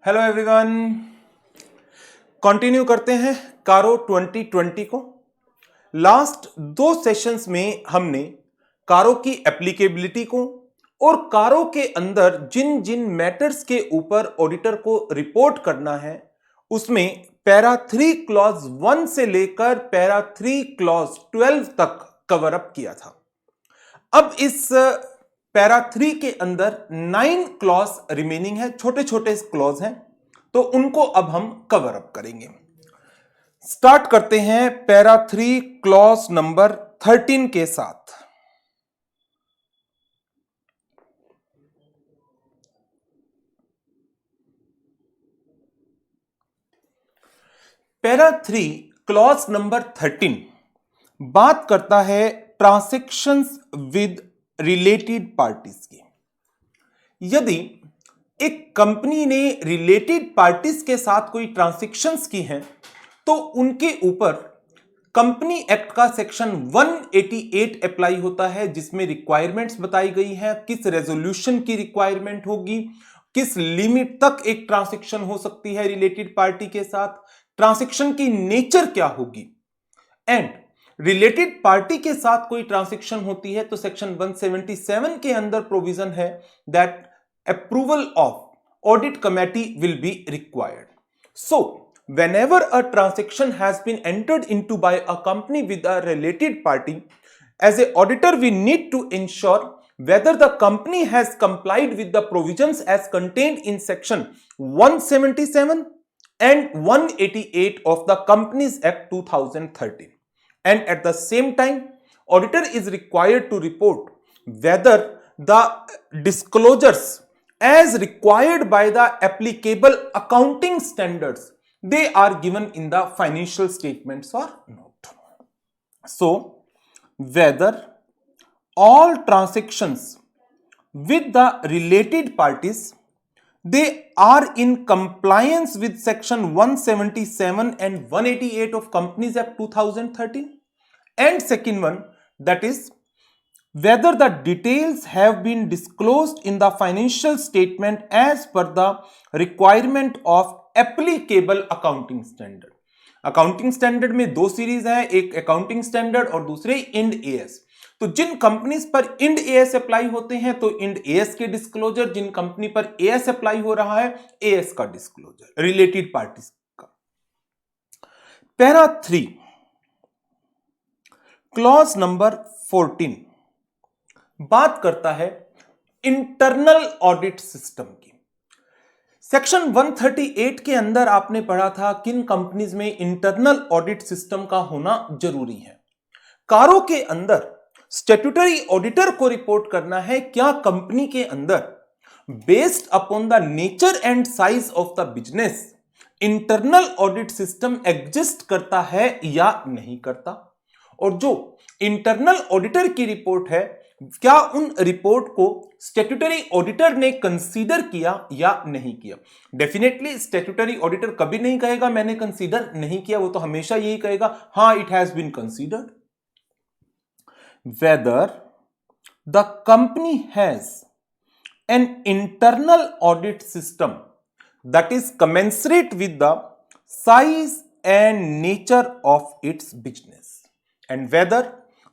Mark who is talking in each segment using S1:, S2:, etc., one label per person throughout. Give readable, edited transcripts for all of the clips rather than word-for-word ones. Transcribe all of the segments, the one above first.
S1: Hello everyone, continue करते हैं कारो 2020 को। लास्ट दो सेशंस में हमने कारो की एप्लीकेबिलिटी को और कारो के अंदर जिन जिन मैटर्स के ऊपर ऑडिटर को रिपोर्ट करना है उसमें पैरा 3 क्लॉज 1 से लेकर पैरा 3 क्लॉज 12 तक कवर अप किया था। अब इस पैरा 3 के अंदर 9 क्लॉज रिमेनिंग है, छोटे छोटे क्लॉज हैं, तो उनको अब हम कवर अप करेंगे। स्टार्ट करते हैं पैरा 3 क्लॉज नंबर 13 के साथ। पैरा 3 क्लॉज नंबर 13 बात करता है ट्रांजैक्शंस विद रिलेटेड पार्टीज की। यदि एक कंपनी ने रिलेटेड पार्टीज के साथ कोई ट्रांजैक्शंस की हैं तो उनके ऊपर कंपनी एक्ट का सेक्शन 188 अप्लाई होता है, जिसमें रिक्वायरमेंट्स बताई गई हैं, किस रेजोल्यूशन की रिक्वायरमेंट होगी, किस लिमिट तक एक ट्रांजैक्शन हो सकती है रिलेटेड पार्टी के साथ, ट्रांजैक्शन की नेचर क्या होगी। एंड रिलेटेड पार्टी के साथ कोई ट्रांजैक्शन होती है तो सेक्शन 177 के अंदर प्रोविजन है that approval of audit committee will be required. So whenever a transaction has been entered into by a company with a related party, as a auditor we need to ensure whether the company has complied with the provisions as contained in section 177 and 188 of the Companies Act 2013, and at the same time auditor is required to report whether the disclosures as required by the applicable accounting standards they are given in the financial statements or not. So whether all transactions with the related parties they are in compliance with section 177 and 188 of Companies Act 2013, and second one, that is whether the details have been disclosed in the financial statement as per the requirement of applicable accounting standard. Accounting standard में दो series है, एक accounting standard और दूसरे Ind AS. तो जिन companies पर Ind AS apply होते हैं तो इंड एएस के डिस्क्लोजर, जिन कंपनी पर एएस अप्लाई हो रहा है एएस का डिस्क्लोजर रिलेटेड पार्टीज का। पैरा 3 क्लॉज नंबर 14 बात करता है इंटरनल ऑडिट सिस्टम की। सेक्शन 138 के अंदर आपने पढ़ा था किन कंपनीज में इंटरनल ऑडिट सिस्टम का होना जरूरी है। कारो के अंदर स्टैट्यूटरी ऑडिटर को रिपोर्ट करना है क्या कंपनी के अंदर based upon the nature and size of the business internal audit system exist करता है या नहीं करता, और जो इंटरनल ऑडिटर की रिपोर्ट है क्या उन रिपोर्ट को स्टैट्यूटरी ऑडिटर ने कंसीडर किया या नहीं किया। डेफिनेटली स्टैट्यूटरी ऑडिटर कभी नहीं कहेगा मैंने कंसीडर नहीं किया, वो तो हमेशा यही कहेगा हां it has been considered. Whether the company has an internal audit system that is commensurate with the size and nature of its business, and whether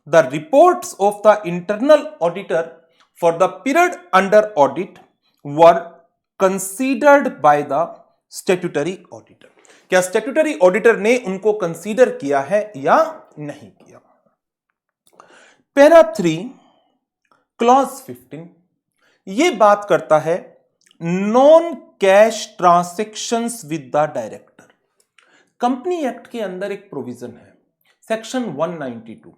S1: the reports of the internal auditor for the period under audit were considered by the statutory auditor। क्या statutory auditor ने उनको consider किया है या नहीं किया। Para 3 clause 15 ये बात करता है non cash transactions with the director. Company act के अंदर एक प्रोविजन है सेक्शन 192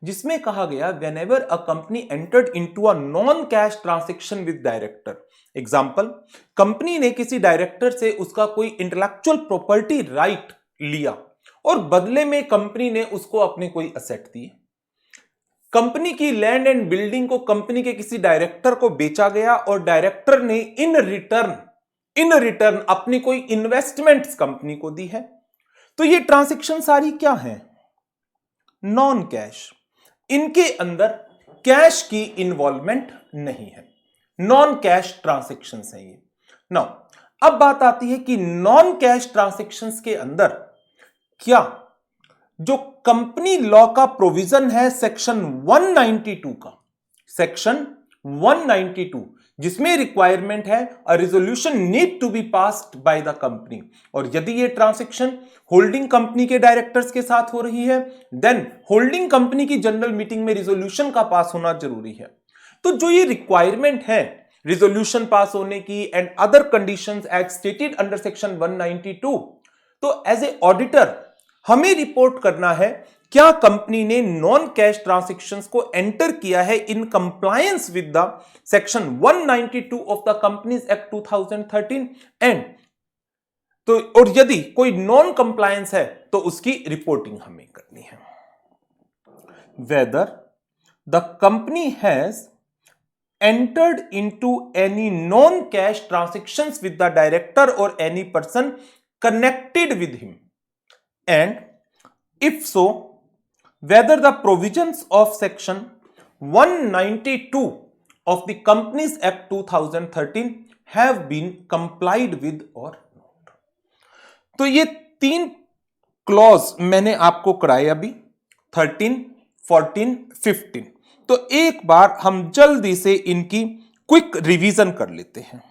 S1: जिसमें कहा गया whenever a company entered into a non-cash transaction with director, example company ने किसी डायरेक्टर से उसका कोई इंटेलेक्चुअल प्रॉपर्टी राइट लिया और बदले में कंपनी ने उसको अपने कोई असेट दिए। कंपनी की लैंड एंड बिल्डिंग को कंपनी के किसी डायरेक्टर को बेचा गया और डायरेक्टर ने इन रिटर्न अपनी कोई इन्वेस्टमेंट्स कंपनी को दी है। तो ये ट्रांजैक्शन सारी क्या है, नॉन कैश, इनके अंदर कैश की इन्वॉल्वमेंट नहीं है, नॉन कैश ट्रांजैक्शंस हैं ये। नाउ अब बात आती है कि नॉन कैश ट्रांजैक्शंस के अंदर क्या जो कंपनी लॉ का प्रोविजन है सेक्शन 192 का, सेक्शन 192 जिसमें रिक्वायरमेंट है a resolution need to be passed by the company, और यदि ये ट्रांजैक्शन होल्डिंग कंपनी के डायरेक्टर्स के साथ हो रही है देन होल्डिंग कंपनी की जनरल मीटिंग में रिजोल्यूशन का पास होना जरूरी है। तो जो ये रिक्वायरमेंट है रिजोल्यूशन पास होने की and other conditions as stated under section 192, तो एज ए ऑडिटर हमें रिपोर्ट करना है क्या कंपनी ने नॉन कैश ट्रांजैक्शंस को एंटर किया है in compliance with the section 192 of the companies act 2013 and तो और यदि कोई नॉन कंप्लायंस है तो उसकी रिपोर्टिंग हमें करनी है। Weather the company has entered into any non-cash transactions with the director or any person connected with him, and if so, whether the provisions of section 192 of the Companies Act 2013 have been complied with or not। तो ये 3 clause मैंने आपको कराए अभी 13, 14, 15। तो एक बार हम जल्दी से इनकी क्विक रिवीजन कर लेते हैं।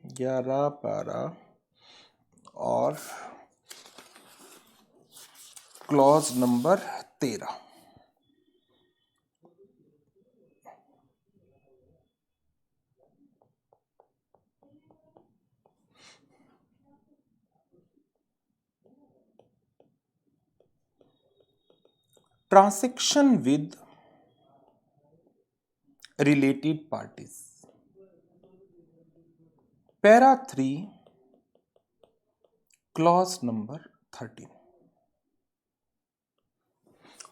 S1: ग्यारह, 12 और clause number 13। Transaction with related parties, para 3 clause number 13।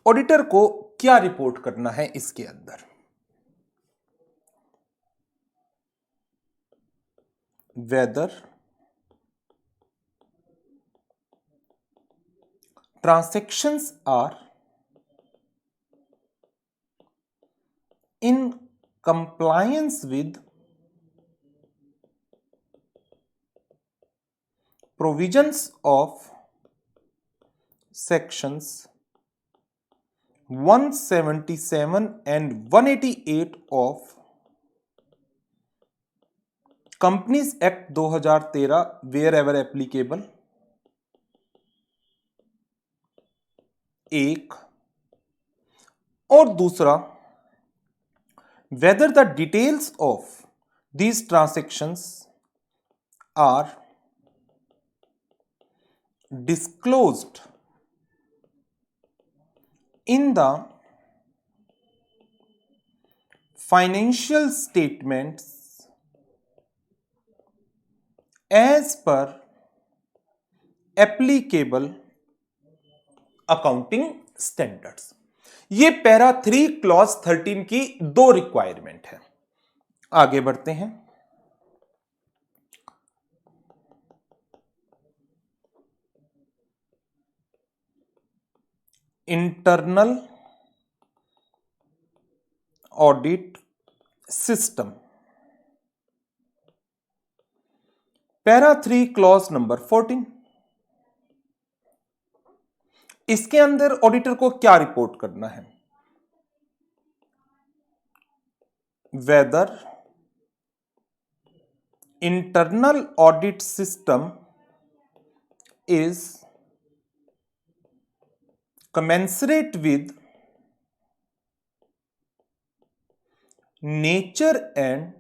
S1: Auditor को क्या रिपोर्ट करना है इसके अंदर? Whether transactions are in compliance with provisions of sections 177 and 188 of Companies Act 2013 wherever applicable। एक और दूसरा, whether the details of these transactions are disclosed in the financial statements as per applicable accounting standards. ये para 3 clause 13 की 2 requirement है। आगे बढ़ते हैं। Internal audit system, para 3 clause number 14। इसके अंदर ऑडिटर को क्या रिपोर्ट करना है? Weather internal audit system is commensurate with nature and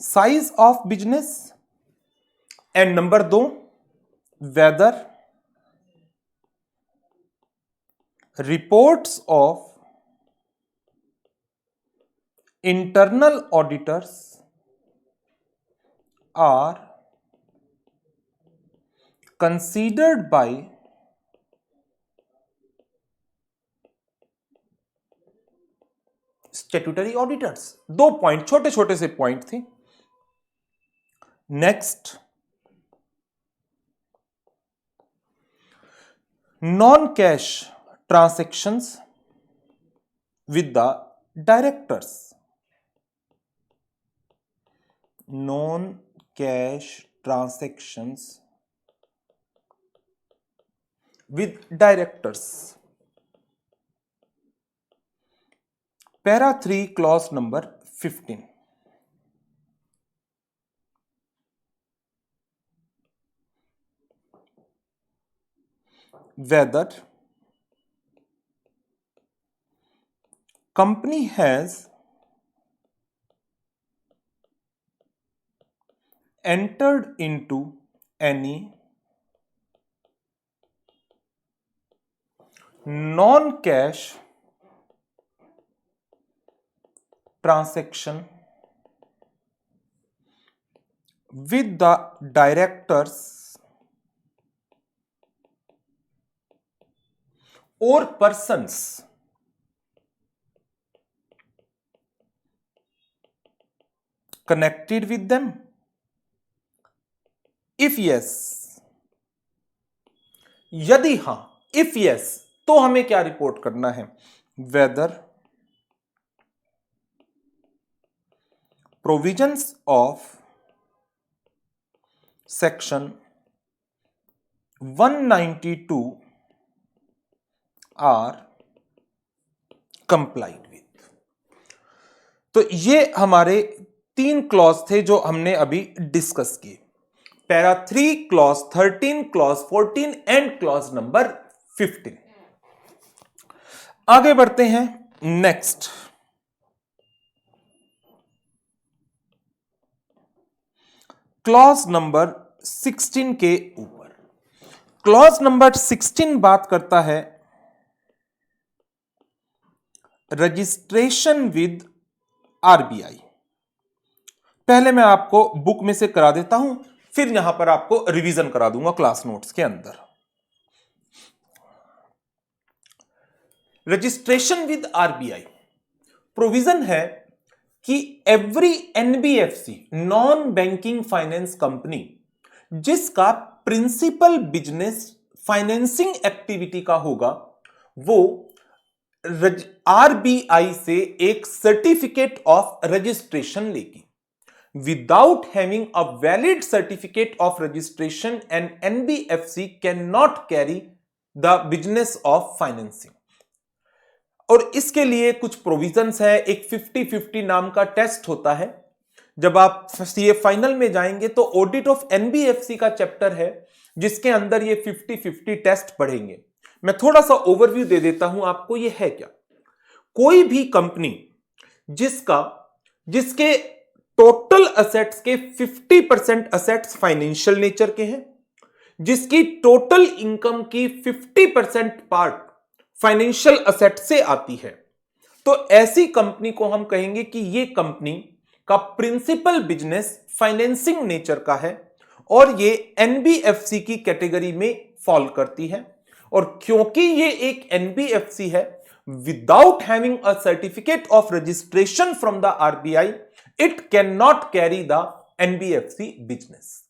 S1: size of business, and number 2, whether reports of internal auditors are considered by statutory auditors. 2 point, छोटे छोटे से point थे। Next, non cash transactions with the directors, non cash transactions with directors. Para 3 clause number 15, whether company has entered into any non-cash transaction with the directors or persons connected with them? If yes, यदि हां, if yes, तो हमें क्या report करना है? Whether provisions of section 192 are complied with। तो ये हमारे 3 क्लॉज थे जो हमने अभी डिस्कस किए, para 3, clause 13, clause 14 and clause number 15। आगे बढ़ते हैं नेक्स्ट। क्लॉज नंबर 16 के ऊपर। क्लॉज नंबर 16 बात करता है रजिस्ट्रेशन विद आरबीआई। पहले मैं आपको बुक में से करा देता हूं, फिर यहां पर आपको रिवीजन करा दूंगा क्लास नोट्स के अंदर। रजिस्ट्रेशन विद आरबीआई प्रोविजन है कि every NBFC, non banking finance company, जिसका प्रिंसिपल बिजनेस फाइनेंसिंग एक्टिविटी का होगा, वो आरबीआई से एक सर्टिफिकेट ऑफ रजिस्ट्रेशन लेगी। Without having a valid certificate of registration an NBFC can not carry the business of financing. और इसके लिए कुछ प्रोविजंस है। एक 50-50 नाम का टेस्ट होता है। जब आप सीए फाइनल में जाएंगे तो ऑडिट ऑफ एनबीएफसी का चैप्टर है जिसके अंदर ये 50-50 टेस्ट पढ़ेंगे। मैं थोड़ा सा ओवरव्यू दे देता हूं आपको। ये है क्या? कोई भी कंपनी जिसके टोटल असेट्स के 50% असेट्स फाइनेंशियल नेचर के हैं, जिसकी टोटल इनकम की 50% पार्ट फाइनेंशियल असेट से आती है, तो ऐसी कंपनी को हम कहेंगे कि ये कंपनी का प्रिंसिपल बिजनेस फाइनेंसिंग नेचर का है और ये एनबीएफसी की कैटेगरी में फॉल करती है। और क्योंकि ये एक एनबीएफसी है, without having a certificate of registration from the RBI, it can not carry the NBFC business.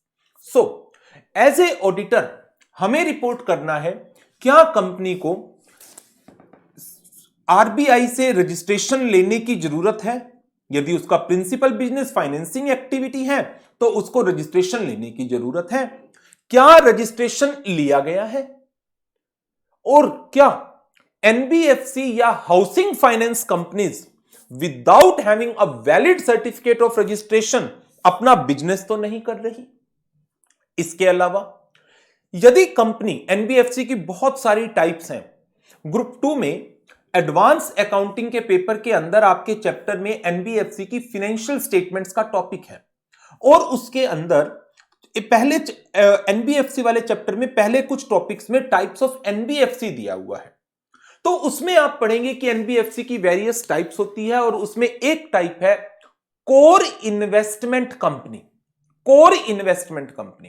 S1: So as a auditor हमें रिपोर्ट करना है क्या कंपनी को आरबीआई से रजिस्ट्रेशन लेने की जरूरत है। यदि उसका प्रिंसिपल बिजनेस फाइनेंसिंग एक्टिविटी है तो उसको रजिस्ट्रेशन लेने की जरूरत है। क्या रजिस्ट्रेशन लिया गया है? और क्या एनबीएफसी या housing finance companies without having a valid certificate of registration अपना बिजनेस तो नहीं कर रही? इसके अलावा यदि कंपनी, एनबीएफसी की बहुत सारी टाइप्स हैं। ग्रुप 2 में एडवांस अकाउंटिंग के पेपर के अंदर आपके चैप्टर में एनबीएफसी की फाइनेंशियल स्टेटमेंट्स का टॉपिक है और उसके अंदर पहले एनबीएफसी वाले चैप्टर में पहले कुछ टॉपिक्स में टाइप्स ऑफ एनबीएफसी दिया हुआ है। तो उसमें आप पढ़ेंगे कि एनबीएफसी की वेरियस टाइप्स होती है और उसमें एक टाइप है core investment company. Core investment company,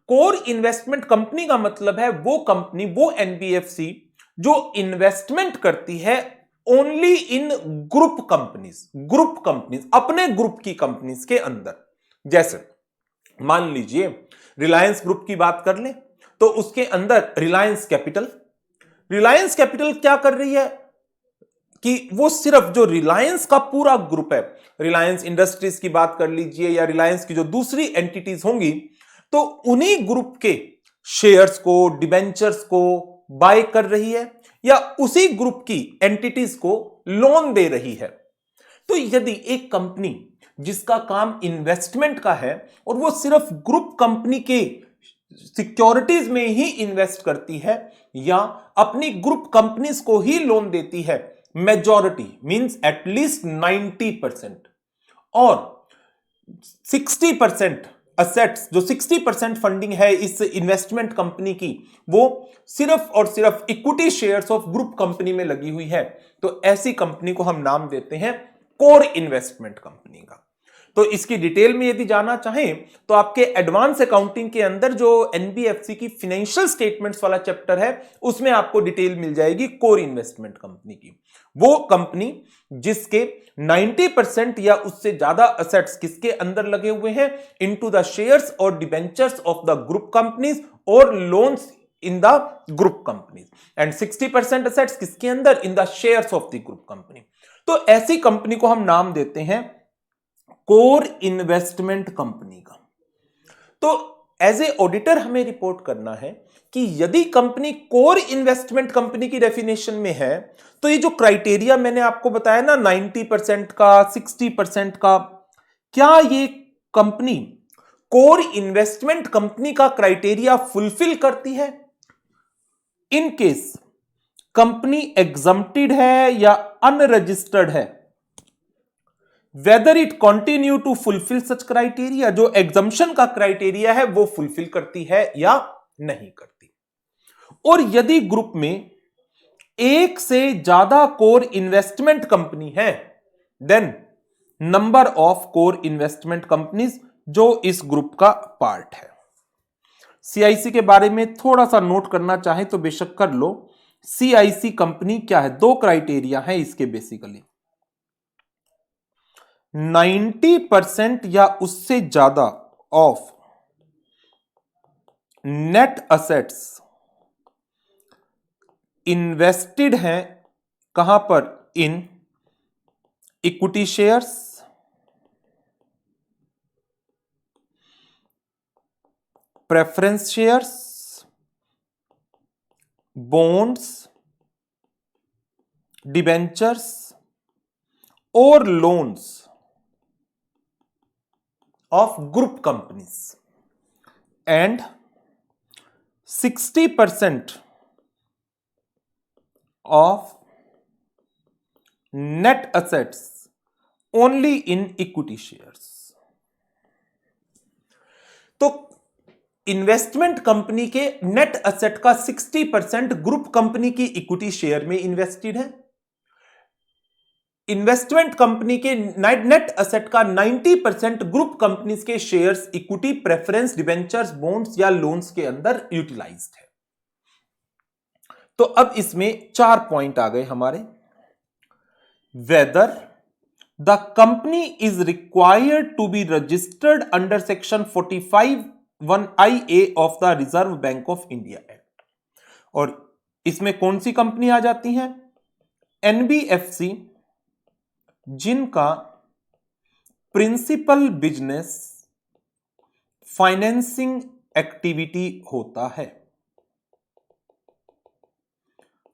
S1: core investment company का मतलब है वो कंपनी, वो एनबीएफसी जो इन्वेस्टमेंट करती है ओनली इन ग्रुप कंपनीज, अपने ग्रुप की कंपनीज के अंदर। जैसे मान लीजिए रिलायंस ग्रुप की बात कर लें तो उसके अंदर रिलायंस कैपिटल क्या कर रही है कि वो सिर्फ जो रिलायंस का पूरा ग्रुप है, रिलायंस इंडस्ट्रीज की बात कर लीजिए या रिलायंस की जो दूसरी एंटिटीज होंगी, तो उन्हीं ग्रुप के शेयर्स को, डिबेंचर्स को बाय कर रही है या उसी ग्रुप की एंटिटीज को लोन दे रही है। तो यदि एक कंपनी जिसका काम इन्वेस्टमेंट का है और वो सिर्फ ग्रुप कंपनी के सिक्योरिटीज में ही इन्वेस्ट करती है या अपनी ग्रुप कंपनीज को ही लोन देती है, मेजॉरिटी मींस एटलीस्ट 90%, और 60% असेट्स, जो 60% फंडिंग है इस इन्वेस्टमेंट कंपनी की, वो सिर्फ और सिर्फ equity shares of group company में लगी हुई है, तो ऐसी कंपनी को हम नाम देते हैं कोर इन्वेस्टमेंट कंपनी का। तो इसकी डिटेल में यदि जाना चाहें तो आपके एडवांस अकाउंटिंग के अंदर जो एनबीएफसी की फाइनेंशियल स्टेटमेंट्स वाला चैप्टर है, उसमें आपको डिटेल मिल जाएगी कोर इन्वेस्टमेंट कंपनी की। वो कंपनी जिसके 90% या उससे ज्यादा असेट्स किसके अंदर लगे हुए हैं, इनटू द शेयर्स और debentures of the group companies और loans in the group companies, and 60% assets किसके अंदर, in the shares of the group company. तो ऐसी कंपनी को हम नाम देते हैं कोर इन्वेस्टमेंट कंपनी का। तो एज ए ऑडिटर हमें रिपोर्ट करना है कि यदि कंपनी कोर इन्वेस्टमेंट कंपनी की डेफिनेशन में है, तो ये जो क्राइटेरिया मैंने आपको बताया ना 90% का, 60% का, क्या ये कंपनी कोर इन्वेस्टमेंट कंपनी का क्राइटेरिया फुलफिल करती है? इन केस कंपनी एग्जम्प्टेड है या अनरजिस्टर्ड है, whether it continue to fulfil such criteria, जो एग्जम्पशन का क्राइटेरिया है वो फुलफिल करती है या नहीं करती। और यदि ग्रुप में एक से ज्यादा कोर इन्वेस्टमेंट कंपनी है, then number of core investment companies जो इस ग्रुप का पार्ट है। सीआईसी के बारे में थोड़ा सा नोट करना चाहे तो बेशक कर लो। सीआईसी कंपनी क्या है, दो क्राइटेरिया है इसके बेसिकली, 90% या उससे ज्यादा ऑफ नेट असेट्स इन्वेस्टेड हैं, कहां पर, in equity shares, preference shares, bonds, debentures और loans of group companies, and 60% of net assets only in equity shares। तो इन्वेस्टमेंट कंपनी के नेट असेट का 60% ग्रुप कंपनी की इक्विटी शेयर में invested है, इन्वेस्टमेंट कंपनी के नेट असेट का 90% group companies के shares equity, preference, debentures, bonds या लोन्स के अंदर यूटिलाइज्ड है। तो अब इसमें 4 पॉइंट आ गए हमारे। Whether the company is required to be registered under section 45(1)(IA) of the Reserve Bank of India Act. और इसमें कौन सी कंपनी आ जाती है? एनबीएफसी, जिनका प्रिंसिपल बिजनेस फाइनेंसिंग एक्टिविटी होता है।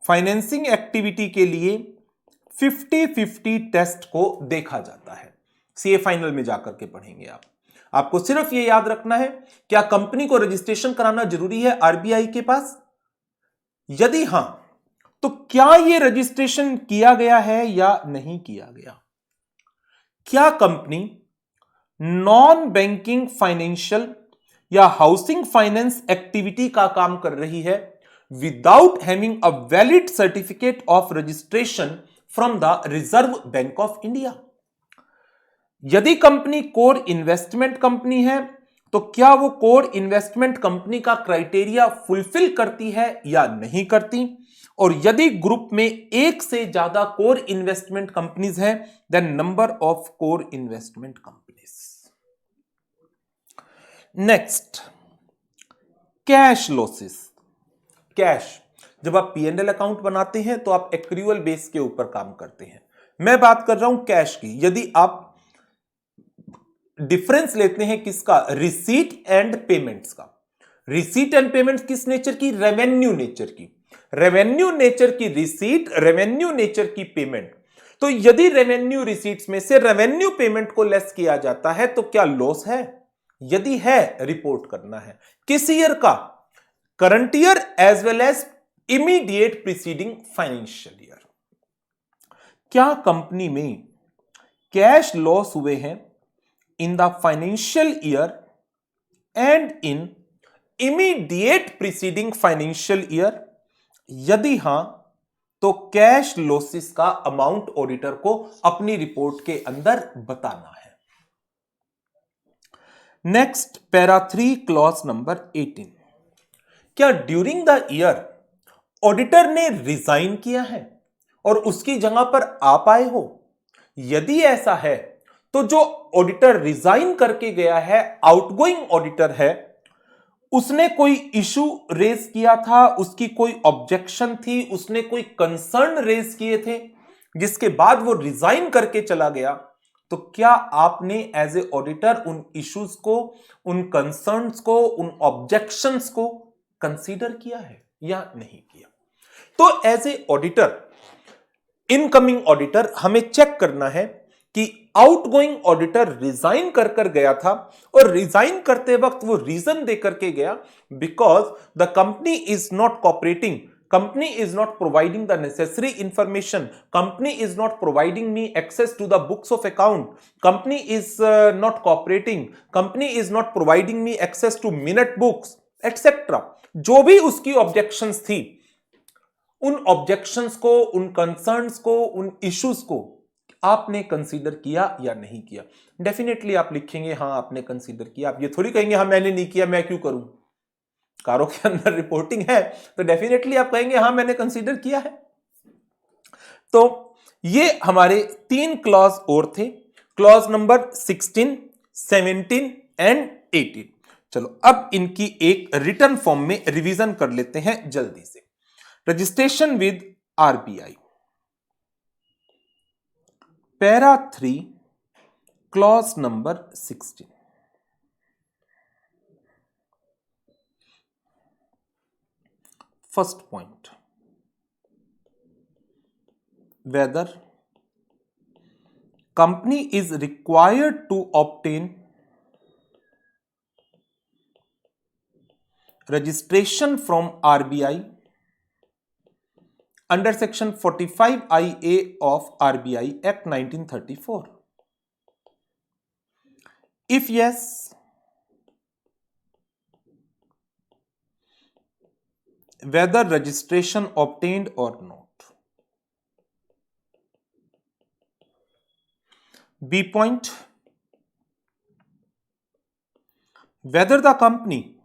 S1: फाइनेंसिंग एक्टिविटी के लिए 50-50 टेस्ट को देखा जाता है। सीए फाइनल में जाकर के पढ़ेंगे आप। आपको सिर्फ यह याद रखना है, क्या कंपनी को रजिस्ट्रेशन कराना जरूरी है आरबीआई के पास? यदि हां, तो क्या यह रजिस्ट्रेशन किया गया है या नहीं किया गया? क्या कंपनी नॉन बैंकिंग फाइनेंशियल या हाउसिंग फाइनेंस एक्टिविटी का काम कर रही है without having a valid certificate of registration from the Reserve Bank of India? यदि कंपनी कोर इन्वेस्टमेंट कंपनी है, तो क्या वो कोर इन्वेस्टमेंट कंपनी का क्राइटेरिया फुलफिल करती है या नहीं करती? और यदि ग्रुप में एक से ज्यादा कोर इन्वेस्टमेंट कंपनीज हैं, then number of core investment companies. Next, cash losses. Cash, जब आप P&L अकाउंट बनाते हैं तो आप एक्रूअल बेस के ऊपर काम करते हैं। मैं बात कर रहा हूं कैश की। यदि आप डिफरेंस लेते हैं किसका, रिसीट एंड पेमेंट्स का। रिसीट एंड पेमेंट्स किस नेचर की, रेवेन्यू नेचर की। रेवेन्यू नेचर की रिसीट, रेवेन्यू नेचर की पेमेंट। तो यदि रेवेन्यू रिसीट्स में से रेवेन्यू पेमेंट को लेस किया जाता है तो क्या लॉस है? यदि है, रिपोर्ट करना है। किस ईयर का, current year as well as immediate preceding financial year. क्या कंपनी में कैश लॉस हुए हैं in the financial year and in immediate preceding financial year? यदि हां तो कैश लॉसेस का अमाउंट ऑडिटर को अपनी रिपोर्ट के अंदर बताना है। Next, para 3 clause number 18। क्या ड्यूरिंग द ईयर ऑडिटर ने रिजाइन किया है और उसकी जगह पर आप आए हो? यदि ऐसा है तो जो ऑडिटर रिजाइन करके गया है, आउटगोइंग ऑडिटर है, उसने कोई इशू रेज किया था, उसकी कोई ऑब्जेक्शन थी, उसने कोई कंसर्न रेज किए थे, जिसके बाद वो रिजाइन करके चला गया, तो क्या आपने एज ए ऑडिटर उन इश्यूज को, उन कंसर्न्स को, उन ऑब्जेक्शंस को कंसीडर किया है या नहीं किया? तो as a auditor, incoming auditor, हमें चेक करना है कि आउटगोइंग ऑडिटर रिजाइन कर गया था और रिजाइन करते वक्त वो रीजन देकर के गया, because the company is not cooperating, company is not providing the necessary information, company is not providing me access to the books of account, company is not cooperating, company is not providing me access to minute books, etc. जो भी उसकी objections थी, उन objections को, उन concerns को, उन issues को आपने कंसीडर किया या नहीं किया? डेफिनेटली आप लिखेंगे हाँ आपने कंसीडर किया। आप ये थोड़ी कहेंगे हाँ मैंने नहीं किया, मैं क्यों करूं। कारों के अंदर रिपोर्टिंग है तो डेफिनेटली आप कहेंगे हाँ मैंने कंसीडर किया है। तो ये हमारे 3 क्लॉज और थे, क्लॉज नंबर 16, 17 एंड 18। चलो अब इनकी एक रिटर्न फॉर्म में रिवीजन कर लेते हैं जल्दी से। Registration with RBI, para 3 clause number 16। First point, whether company is required to obtain registration from RBI under section 45IA of RBI Act 1934. If yes, whether registration obtained or not. B point, whether the company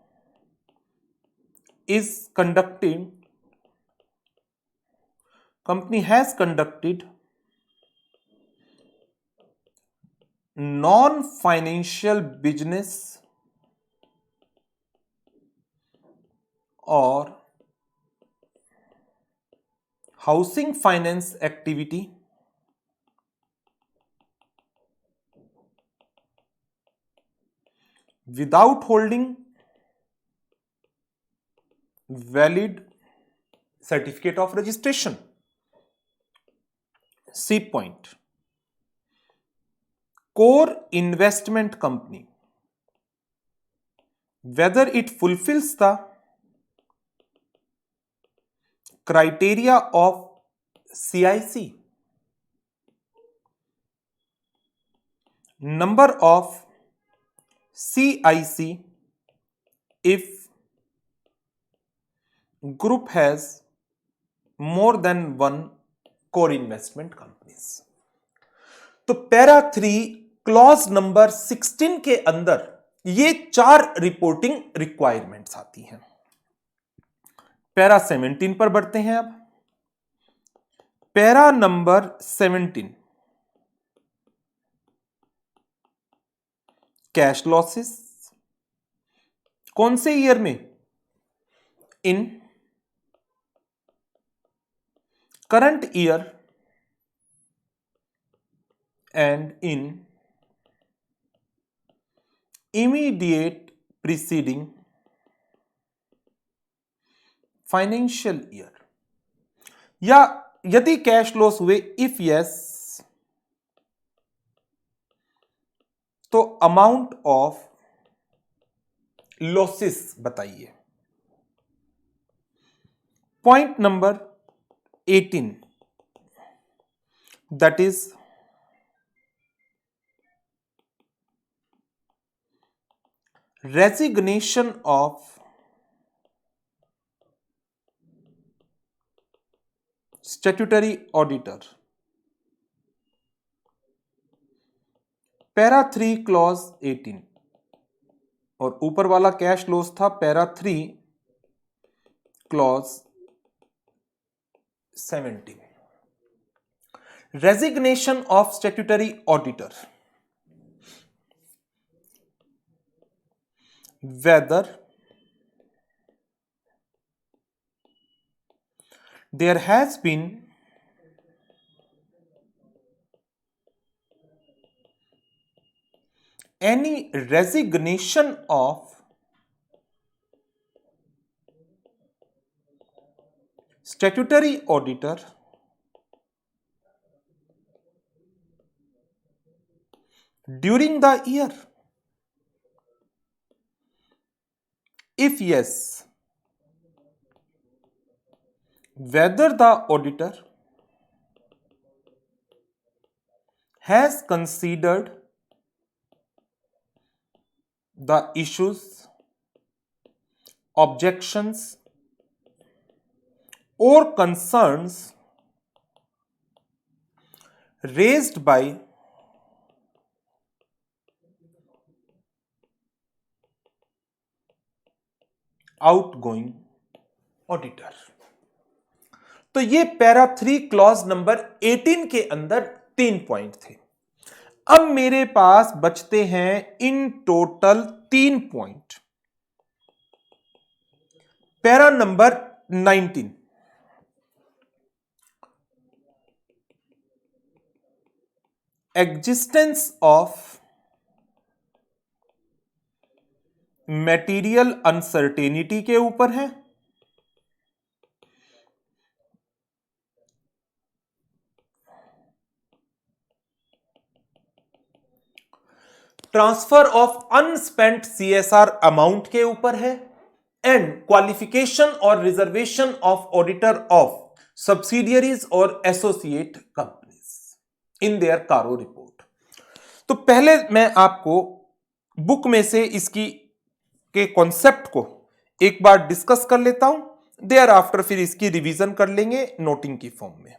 S1: has conducted non-financial business or housing finance activity without holding valid certificate of registration. C point, core investment company, whether it fulfills the criteria of CIC, number of CIC if group has more than one core investment companies. तो para 3 clause number 16 के अंदर ये 4 reporting requirements आती हैं। Para 17 पर बढ़ते हैं। अब पैरा नंबर 17, कैश लॉसेस, कौन से ईयर में? in current year and in immediate preceding financial year, या यदि कैश लॉस हुए इफ यस तो अमाउंट ऑफ लॉसेस बताइए। Point number 18 that is resignation of statutory auditor. Para 3 clause 18 और ऊपर वाला कैश लॉस था para 3 clause 17। Resignation of statutory auditor, whether there has been any resignation of statutory auditor during the year? If yes, whether the auditor has considered the issues, objections or concerns raised by outgoing auditor। तो ये para 3 clause number 18 के अंदर 3 point थे। अब मेरे पास बचते हैं in total 3 point. Para number 19, existence of material uncertainty के ऊपर है। Transfer of unspent CSR amount के ऊपर है एंड क्वालिफिकेशन और reservation of auditor of subsidiaries और एसोसिएट कंपनीज इन देयर कारो रिपोर्ट। तो पहले मैं आपको बुक में से इसकी के कॉन्सेप्ट को एक बार डिस्कस कर लेता हूं, देयर आफ्टर फिर इसकी रिवीजन कर लेंगे नोटिंग की फॉर्म में।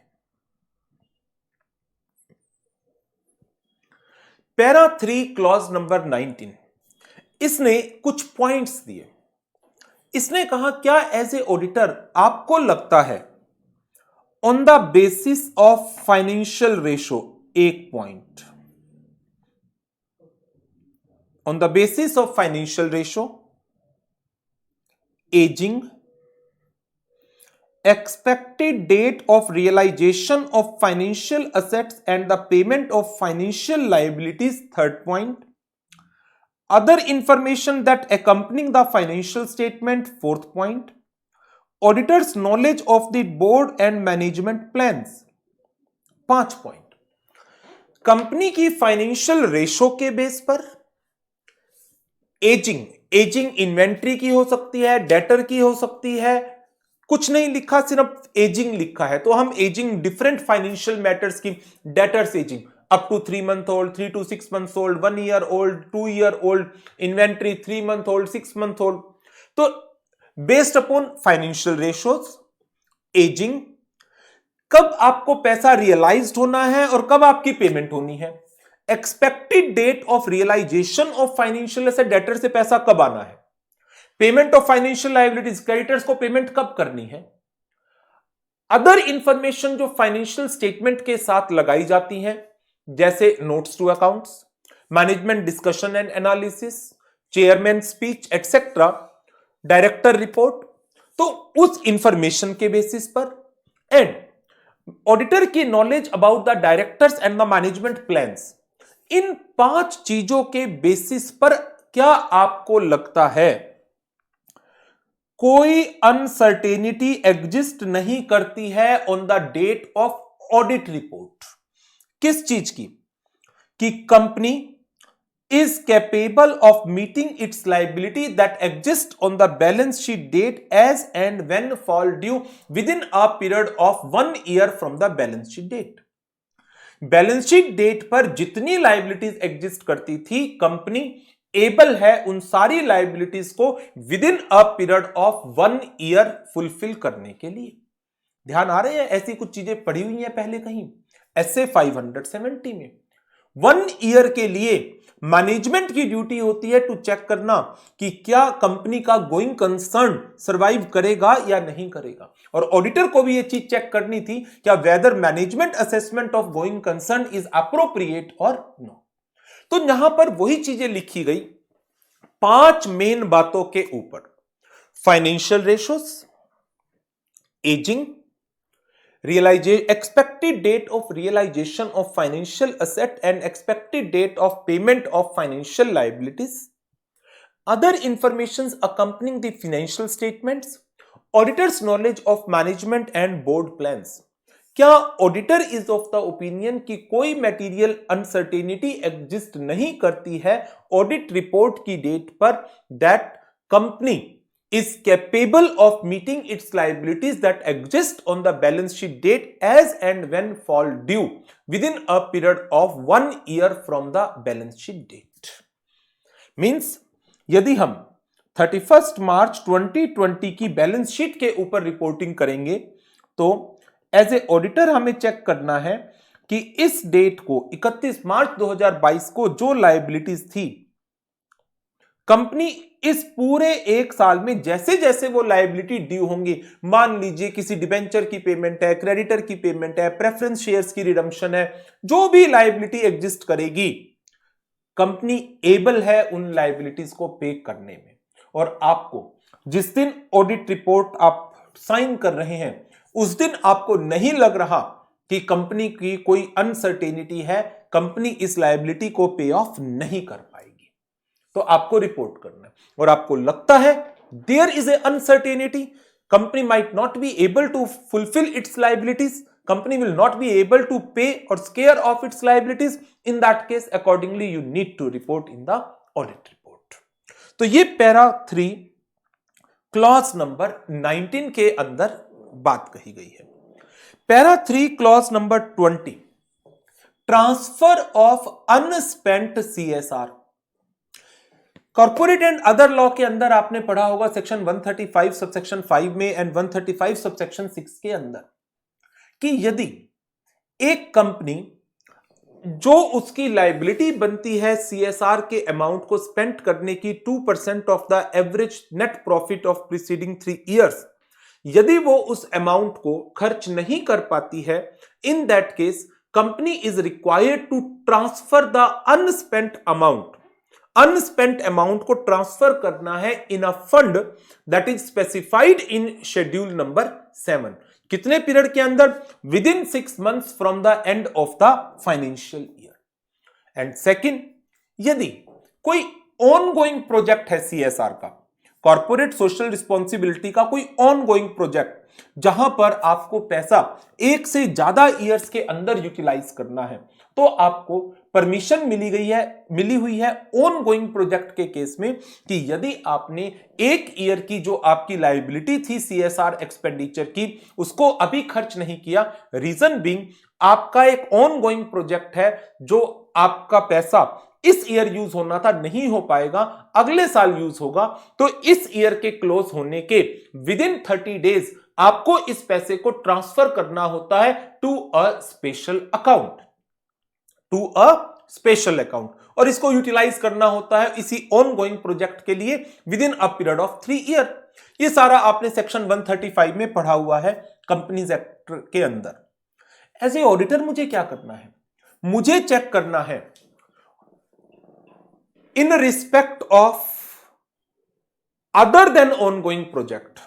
S1: पैरा 3 क्लॉज नंबर 19, इसने कुछ पॉइंट्स दिए। इसने कहा क्या एज ए ऑडिटर आपको लगता है on the basis of financial ratio, एक point, on the basis of financial ratio, ageing, expected date of realization of financial assets and the payment of financial liabilities, third point, other information that accompanying the financial statement, fourth point, auditor's knowledge of the board and management plans, 5 point. Company की financial ratio के base पर ageing inventory की हो सकती है, debtor की हो सकती है, कुछ नहीं लिखा, सिर्फ एजिंग लिखा है। तो हम एजिंग डिफरेंट फाइनेंशियल मैटर्स की, debtors ageing up to 3 month old, 3 to 6 months old, 1 year old, 2 year old, inventory 3 month old, 6 month old. तो based upon financial ratios, ageing, कब आपको पैसा रियलाइज्ड होना है और कब आपकी पेमेंट होनी है, expected date of realisation of financial asset, debtor से पैसा कब आना है, payment of financial liabilities, creditors को पेमेंट कब करनी है, अदर इंफॉर्मेशन जो फाइनेंशियल स्टेटमेंट के साथ लगाई जाती है जैसे notes to accounts, management discussion and analysis, chairman speech etcetera, director report, तो उस इंफॉर्मेशन के बेसिस पर एंड ऑडिटर की knowledge about the directors and the management plans, in 5 चीजों के बेसिस पर क्या आपको लगता है कोई अनसर्टेनिटी एग्जिस्ट नहीं करती है on the date of audit report? किस चीज की? कि company is capable of meeting its liability that exists on the balance sheet date as and when fall due within a period of 1 year from the balance sheet date. Balance sheet date पर जितनी liabilities exist करती थी, company able है उन सारी liabilities को with in a period of 1 year fulfil करने के लिए। ध्यान आ रहे हैं? ऐसी कुछ चीजें पढ़ी हुई हैं पहले कहीं ऐसे 570 में। 1 ईयर के लिए मैनेजमेंट की ड्यूटी होती है टू चेक करना कि क्या कंपनी का गोइंग कंसर्न सरवाइव करेगा या नहीं करेगा, और ऑडिटर को भी यह चीज चेक करनी थी क्या whether management assessment of going concern is appropriate और नो। तो यहां पर वही चीजें लिखी गई 5 मेन बातों के ऊपर: financial ratios, ageing, expected date of realization of financial asset and expected date of payment of financial liabilities, other informations accompanying the financial statements, auditor's knowledge of management and board plans. क्या auditor is of the opinion कि कोई material uncertainty exist नहीं करती है audit report की date पर, that company is capable of meeting its liabilities that exist on the balance sheet date as and when fall due within a period of 1 year from the balance sheet date. Means यदि हम 31 मार्च 2020 की balance sheet के ऊपर reporting करेंगे तो as a auditor हमें check करना है कि इस डेट को 31 मार्च 2022 को जो लायबिलिटीज थी, कंपनी इस पूरे 1 साल में जैसे जैसे वो लायबिलिटी ड्यू होंगी, मान लीजिए किसी डिबेंचर की पेमेंट है, क्रेडिटर की पेमेंट है, प्रेफरेंस शेयर्स की रिडम्पशन है, जो भी लायबिलिटी एग्जिस्ट करेगी, कंपनी एबल है उन लायबिलिटीज को पे करने में। और आपको जिस दिन ऑडिट रिपोर्ट आप साइन कर रहे हैं उस दिन आपको नहीं लग रहा कि कंपनी की कोई अनसर्टेनिटी है, कंपनी इस लायबिलिटी को पे ऑफ नहीं कर पाएगी, तो आपको रिपोर्ट करना है। और आपको लगता है there is a uncertainty, company might not be able to fulfil its liabilities, company will not be able to pay or scare off its liabilities, in that case accordingly you need to report in the audit report. तो ये para 3 clause number 19 के अंदर बात कही गई है। Para 3 clause number 20, transfer of unspent CSR. Corporate and other law के अंदर आपने पढ़ा होगा सेक्शन 135 सबसेक्शन 5 में एंड 135 सबसेक्शन 6 के अंदर कि यदि एक कंपनी जो उसकी लायबिलिटी बनती है सीएसआर के अमाउंट को स्पेंड करने की 2% of the average net profit of preceding 3 years, यदि वो उस अमाउंट को खर्च नहीं कर पाती है, in that case company is required to transfer the unspent amount. Unspent amount को ट्रांसफर करना है in a fund that is specified in schedule number 7। कितने पीरियड के अंदर? Within 6 months from the end of the financial year. And second, यदि कोई ongoing project है CSR का, कॉर्पोरेट सोशल रिस्पॉन्सिबिलिटी का कोई ऑनगोइंग प्रोजेक्ट, जहां पर आपको पैसा 1 से ज्यादा ईयर्स के अंदर यूटिलाइज करना है, तो आपको परमिशन मिली हुई है ऑनगोइंग प्रोजेक्ट के केस में कि यदि आपने 1 ईयर की जो आपकी लायबिलिटी थी सीएसआर एक्सपेंडिचर की, उसको अभी खर्च नहीं किया, रीजन बीइंग आपका एक ऑनगोइंग प्रोजेक्ट है, जो आपका पैसा इस ईयर यूज होना था नहीं हो पाएगा, अगले साल यूज होगा, तो इस ईयर के क्लोज होने के विद इन 30 डेज आपको इस पैसे को ट्रांसफर करना होता है टू अ स्पेशल अकाउंट, और इसको यूटिलाइज करना होता है इसी ऑनगोइंग प्रोजेक्ट के लिए with in a period of 3 year. ये सारा आपने सेक्शन 135 में पढ़ा हुआ है कंपनीज एक्ट के अंदर। एज ए ऑडिटर मुझे क्या करना है? मुझे चेक करना है in respect of other than ongoing project,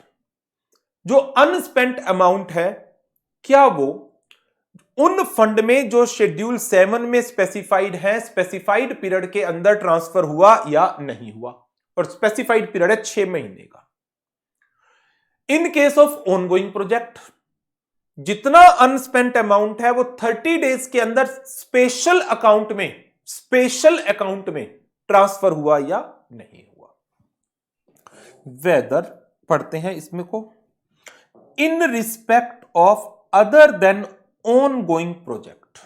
S1: जो अनस्पेंट अमाउंट है क्या वो उन फंड में जो शेड्यूल 7 में स्पेसिफाइड है, स्पेसिफाइड पीरियड के अंदर ट्रांसफर हुआ या नहीं हुआ, और स्पेसिफाइड पीरियड है 6 महीने का। In case of ongoing project जितना अनस्पेंट अमाउंट है वो 30 डेज के अंदर स्पेशल अकाउंट में ट्रांसफर हुआ या नहीं हुआ। वेदर पढ़ते हैं इसमें को, in respect of other than ongoing project,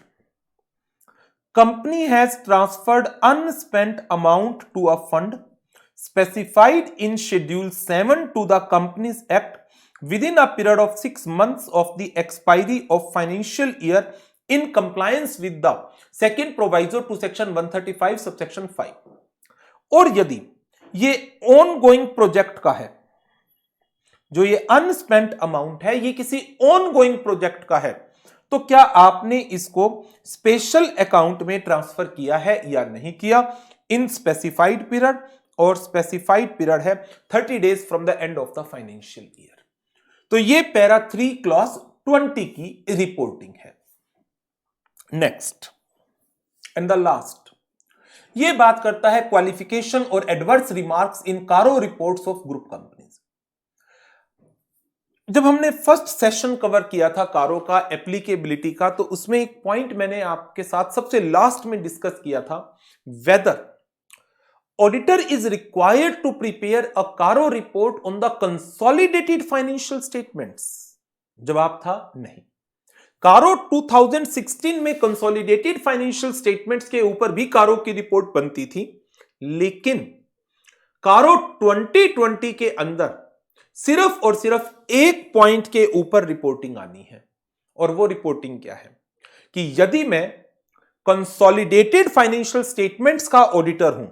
S1: company has transferred unspent amount to a fund specified in schedule 7 to the companies act within a period of 6 months of the expiry of financial year in compliance with the second proviso to section 135 subsection 5। और यदि ये ongoing project का है, जो ये अनस्पेंट amount है ये किसी ongoing प्रोजेक्ट का है, तो क्या आपने इसको स्पेशल अकाउंट में ट्रांसफर किया है या नहीं किया इन स्पेसिफाइड पीरियड, और स्पेसिफाइड पीरियड है 30 days from the end of the financial year. तो ये पैरा 3 क्लॉज 20 की रिपोर्टिंग है। नेक्स्ट एंड द लास्ट, ये बात करता है क्वालिफिकेशन और एडवर्स रिमार्क्स इन कारो रिपोर्ट्स ऑफ ग्रुप कंपनीज। जब हमने फर्स्ट सेशन कवर किया था कारो का एप्लीकेबिलिटी का, तो उसमें एक पॉइंट मैंने आपके साथ सबसे लास्ट में डिस्कस किया था, whether auditor is required to prepare a CARO report on the consolidated financial statements. जवाब था नहीं। कारो 2016 में कंसोलिडेटेड फाइनेंशियल स्टेटमेंट्स के ऊपर भी कारो की रिपोर्ट बनती थी, लेकिन कारो 2020 के अंदर सिर्फ और सिर्फ एक पॉइंट के ऊपर रिपोर्टिंग आनी है, और वो रिपोर्टिंग क्या है कि यदि मैं कंसोलिडेटेड फाइनेंशियल स्टेटमेंट्स का ऑडिटर हूं,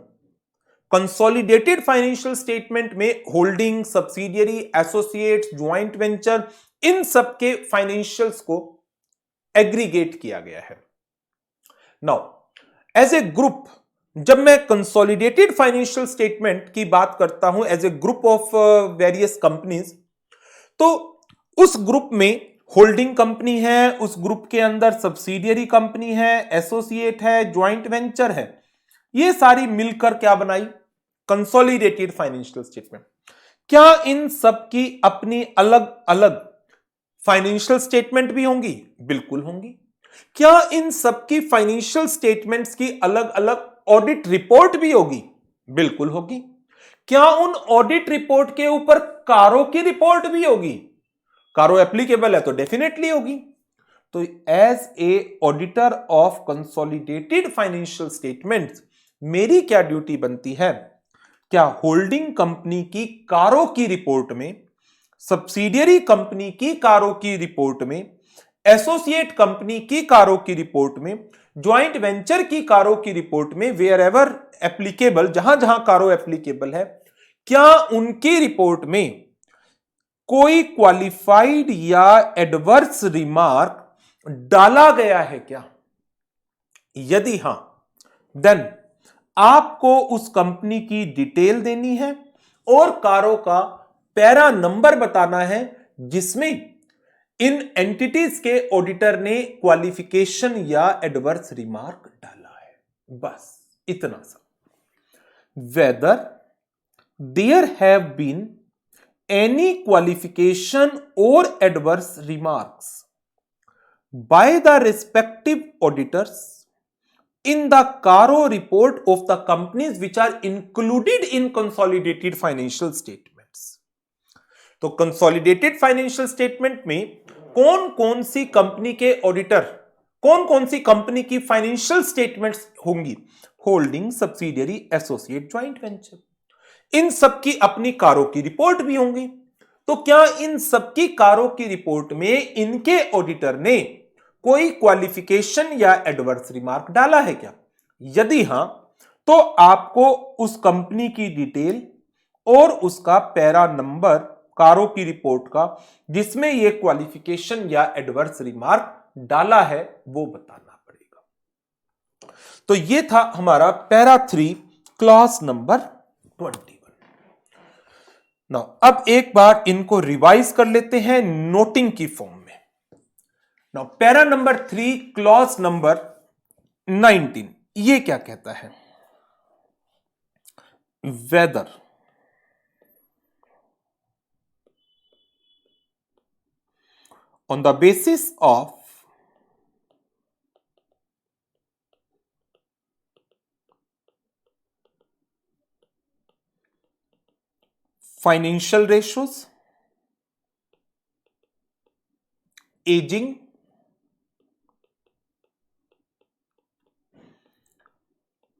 S1: कंसोलिडेटेड फाइनेंशियल स्टेटमेंट में holding, subsidiary, associates, joint venture, इन सब के फाइनेंशियल्स को एग्रीगेट किया गया है। नाउ एज ए ग्रुप, जब मैं कंसोलिडेटेड फाइनेंशियल स्टेटमेंट की बात करता हूं as a group of various companies, तो उस ग्रुप में होल्डिंग कंपनी है, उस ग्रुप के अंदर सब्सिडियरी कंपनी है, एसोसिएट है, ज्वाइंट वेंचर है, ये सारी मिलकर क्या बनाई, कंसोलिडेटेड फाइनेंशियल स्टेटमेंट। क्या इन सब की अपनी अलग अलग फाइनेंशियल स्टेटमेंट भी होंगी? बिल्कुल होंगी। क्या इन सब की फाइनेंशियल स्टेटमेंट्स की अलग अलग ऑडिट रिपोर्ट भी होगी? बिल्कुल होगी। क्या उन ऑडिट रिपोर्ट के ऊपर कारो की रिपोर्ट भी होगी? कारो एप्लीकेबल है तो डेफिनेटली होगी। तो as a auditor of consolidated financial statements मेरी क्या ड्यूटी बनती है, क्या होल्डिंग कंपनी की कारो की रिपोर्ट में, सब्सिडियरी कंपनी की कारो की रिपोर्ट में, एसोसिएट कंपनी की कारो की रिपोर्ट में, ज्वाइंट वेंचर की कारो की रिपोर्ट में, वेयर एवर एप्लीकेबल, जहां जहां कारो एप्लीकेबल है, क्या उनकी रिपोर्ट में कोई क्वालिफाइड या एडवर्स रिमार्क डाला गया है क्या? यदि हां, देन आपको उस कंपनी की डिटेल देनी है और कारो का पैरा नंबर बताना है जिसमें इन एंटिटीज के ऑडिटर ने क्वालिफिकेशन या एडवर्स रिमार्क डाला है। बस इतना सा। Whether there have been any qualification और adverse remarks by the respective auditors in the Caro report of the companies which are included in consolidated financial statements। तो consolidated financial statement में कौन कौन सी कंपनी के ऑडिटर, कौन कौन सी कंपनी की फाइनेंशियल स्टेटमेंट्स होंगी? Holding, subsidiary, associate, joint venture, इन सब की अपनी कारो की रिपोर्ट भी होंगी। तो क्या इन सबकी कारो की रिपोर्ट में इनके ऑडिटर ने कोई क्वालिफिकेशन या एडवर्स रिमार्क डाला है क्या? यदि हां, तो आपको उस कंपनी की डिटेल और उसका पैरा नंबर कारो की रिपोर्ट का जिसमें यह क्वालिफिकेशन या एडवर्स रिमार्क डाला है वो बताना पड़ेगा। तो यह था हमारा पैरा 3 क्लॉज नंबर 21। नाउ अब एक बार इनको रिवाइज कर लेते हैं नोटिंग की फॉर्म में। Now para number 3 clause number 19 ये क्या कहता है? Whether on the basis of financial ratios, aging,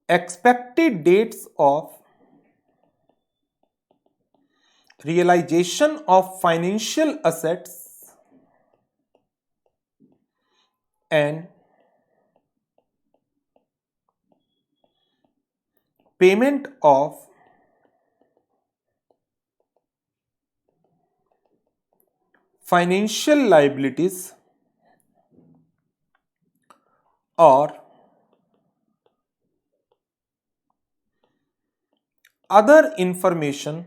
S1: expected dates of realization of financial assets and payment of financial liabilities or other information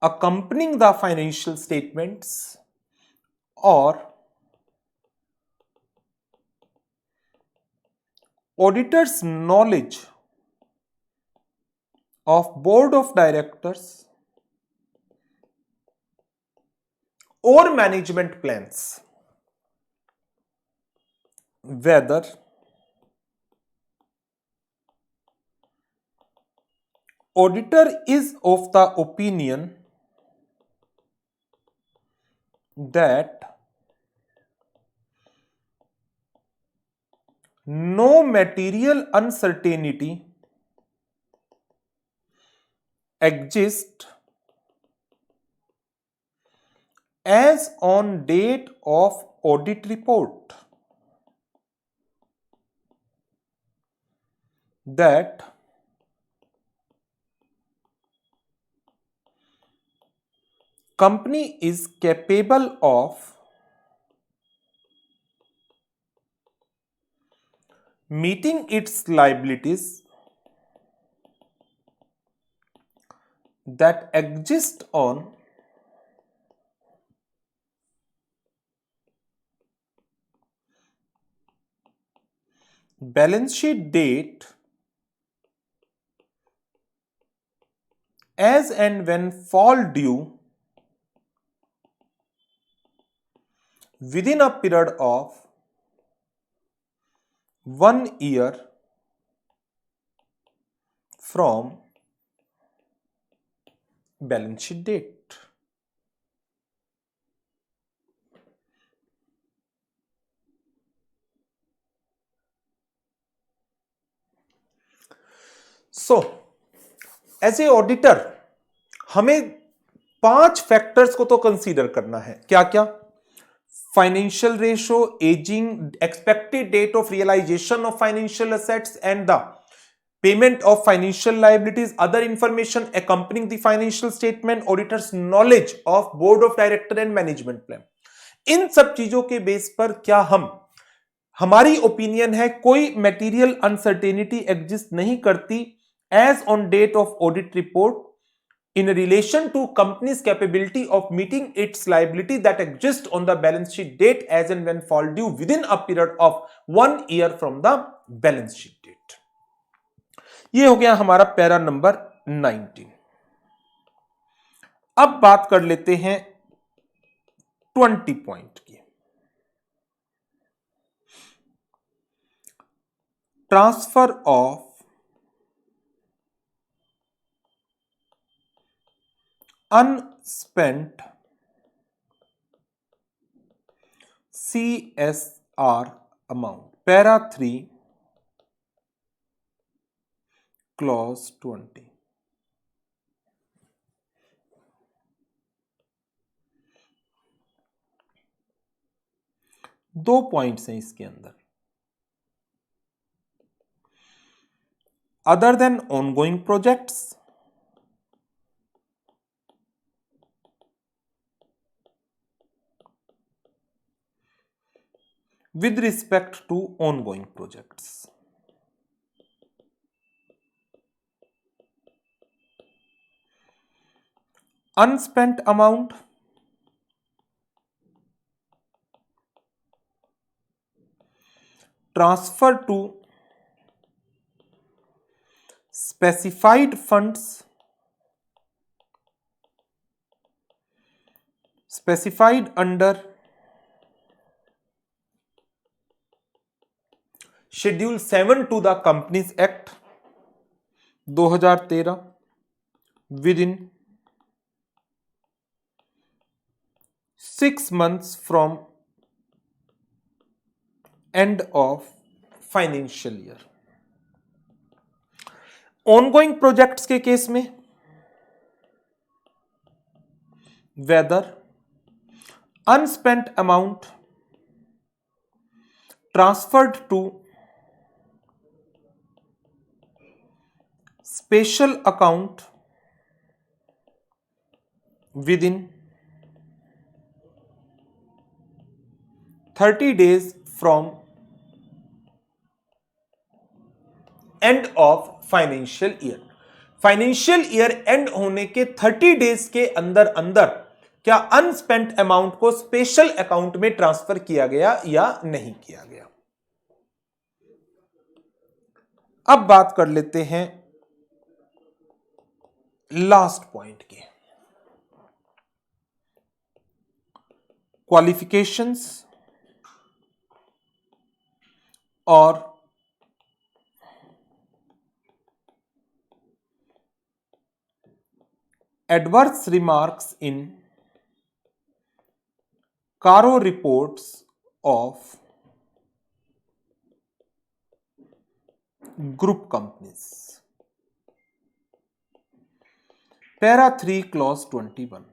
S1: accompanying the financial statements or auditor's knowledge of board of directors or management plans, whether auditor is of the opinion that no material uncertainty exists as on date of audit report, that company is capable of meeting its liabilities that exist on balance sheet date as and when fall due within a period of 1 year from balance sheet date. So as a auditor हमें 5 factors को तो consider करना है। क्या क्या? Financial ratio, ageing, expected date of realisation of financial assets and the payment of financial liabilities, other information accompanying the financial statement, auditor's knowledge of board of director and management plan। इन सब चीजों के base पर क्या हमारी opinion है कोई material uncertainty exist नहीं करती as on date of audit report in relation to company's capability of meeting its liability that exist on the balance sheet date as and when fall due within a period of 1 year from the balance sheet date। ये हो गया हमारा para number 19। अब बात कर लेते हैं 20 point की। Transfer of unspent CSR amount, para 3 clause 20। दो पॉइंट्स हैं इसके अंदर। Other than ongoing projects, with respect to ongoing projects। unspent amount transfer to specified funds specified under Schedule 7 to the Companies Act 2013 within 6 months from end of financial year. Ongoing projects के case में whether unspent amount transferred to special account within 30 days from end of financial year. Financial year end होने के 30 days के अंदर अंदर क्या unspent amount को special account में ट्रांसफर किया गया या नहीं किया गया। अब बात कर लेते हैं लास्ट पॉइंट की, क्वालिफिकेशंस और adverse remarks in Caro reports of group companies. Para 3 clause 21.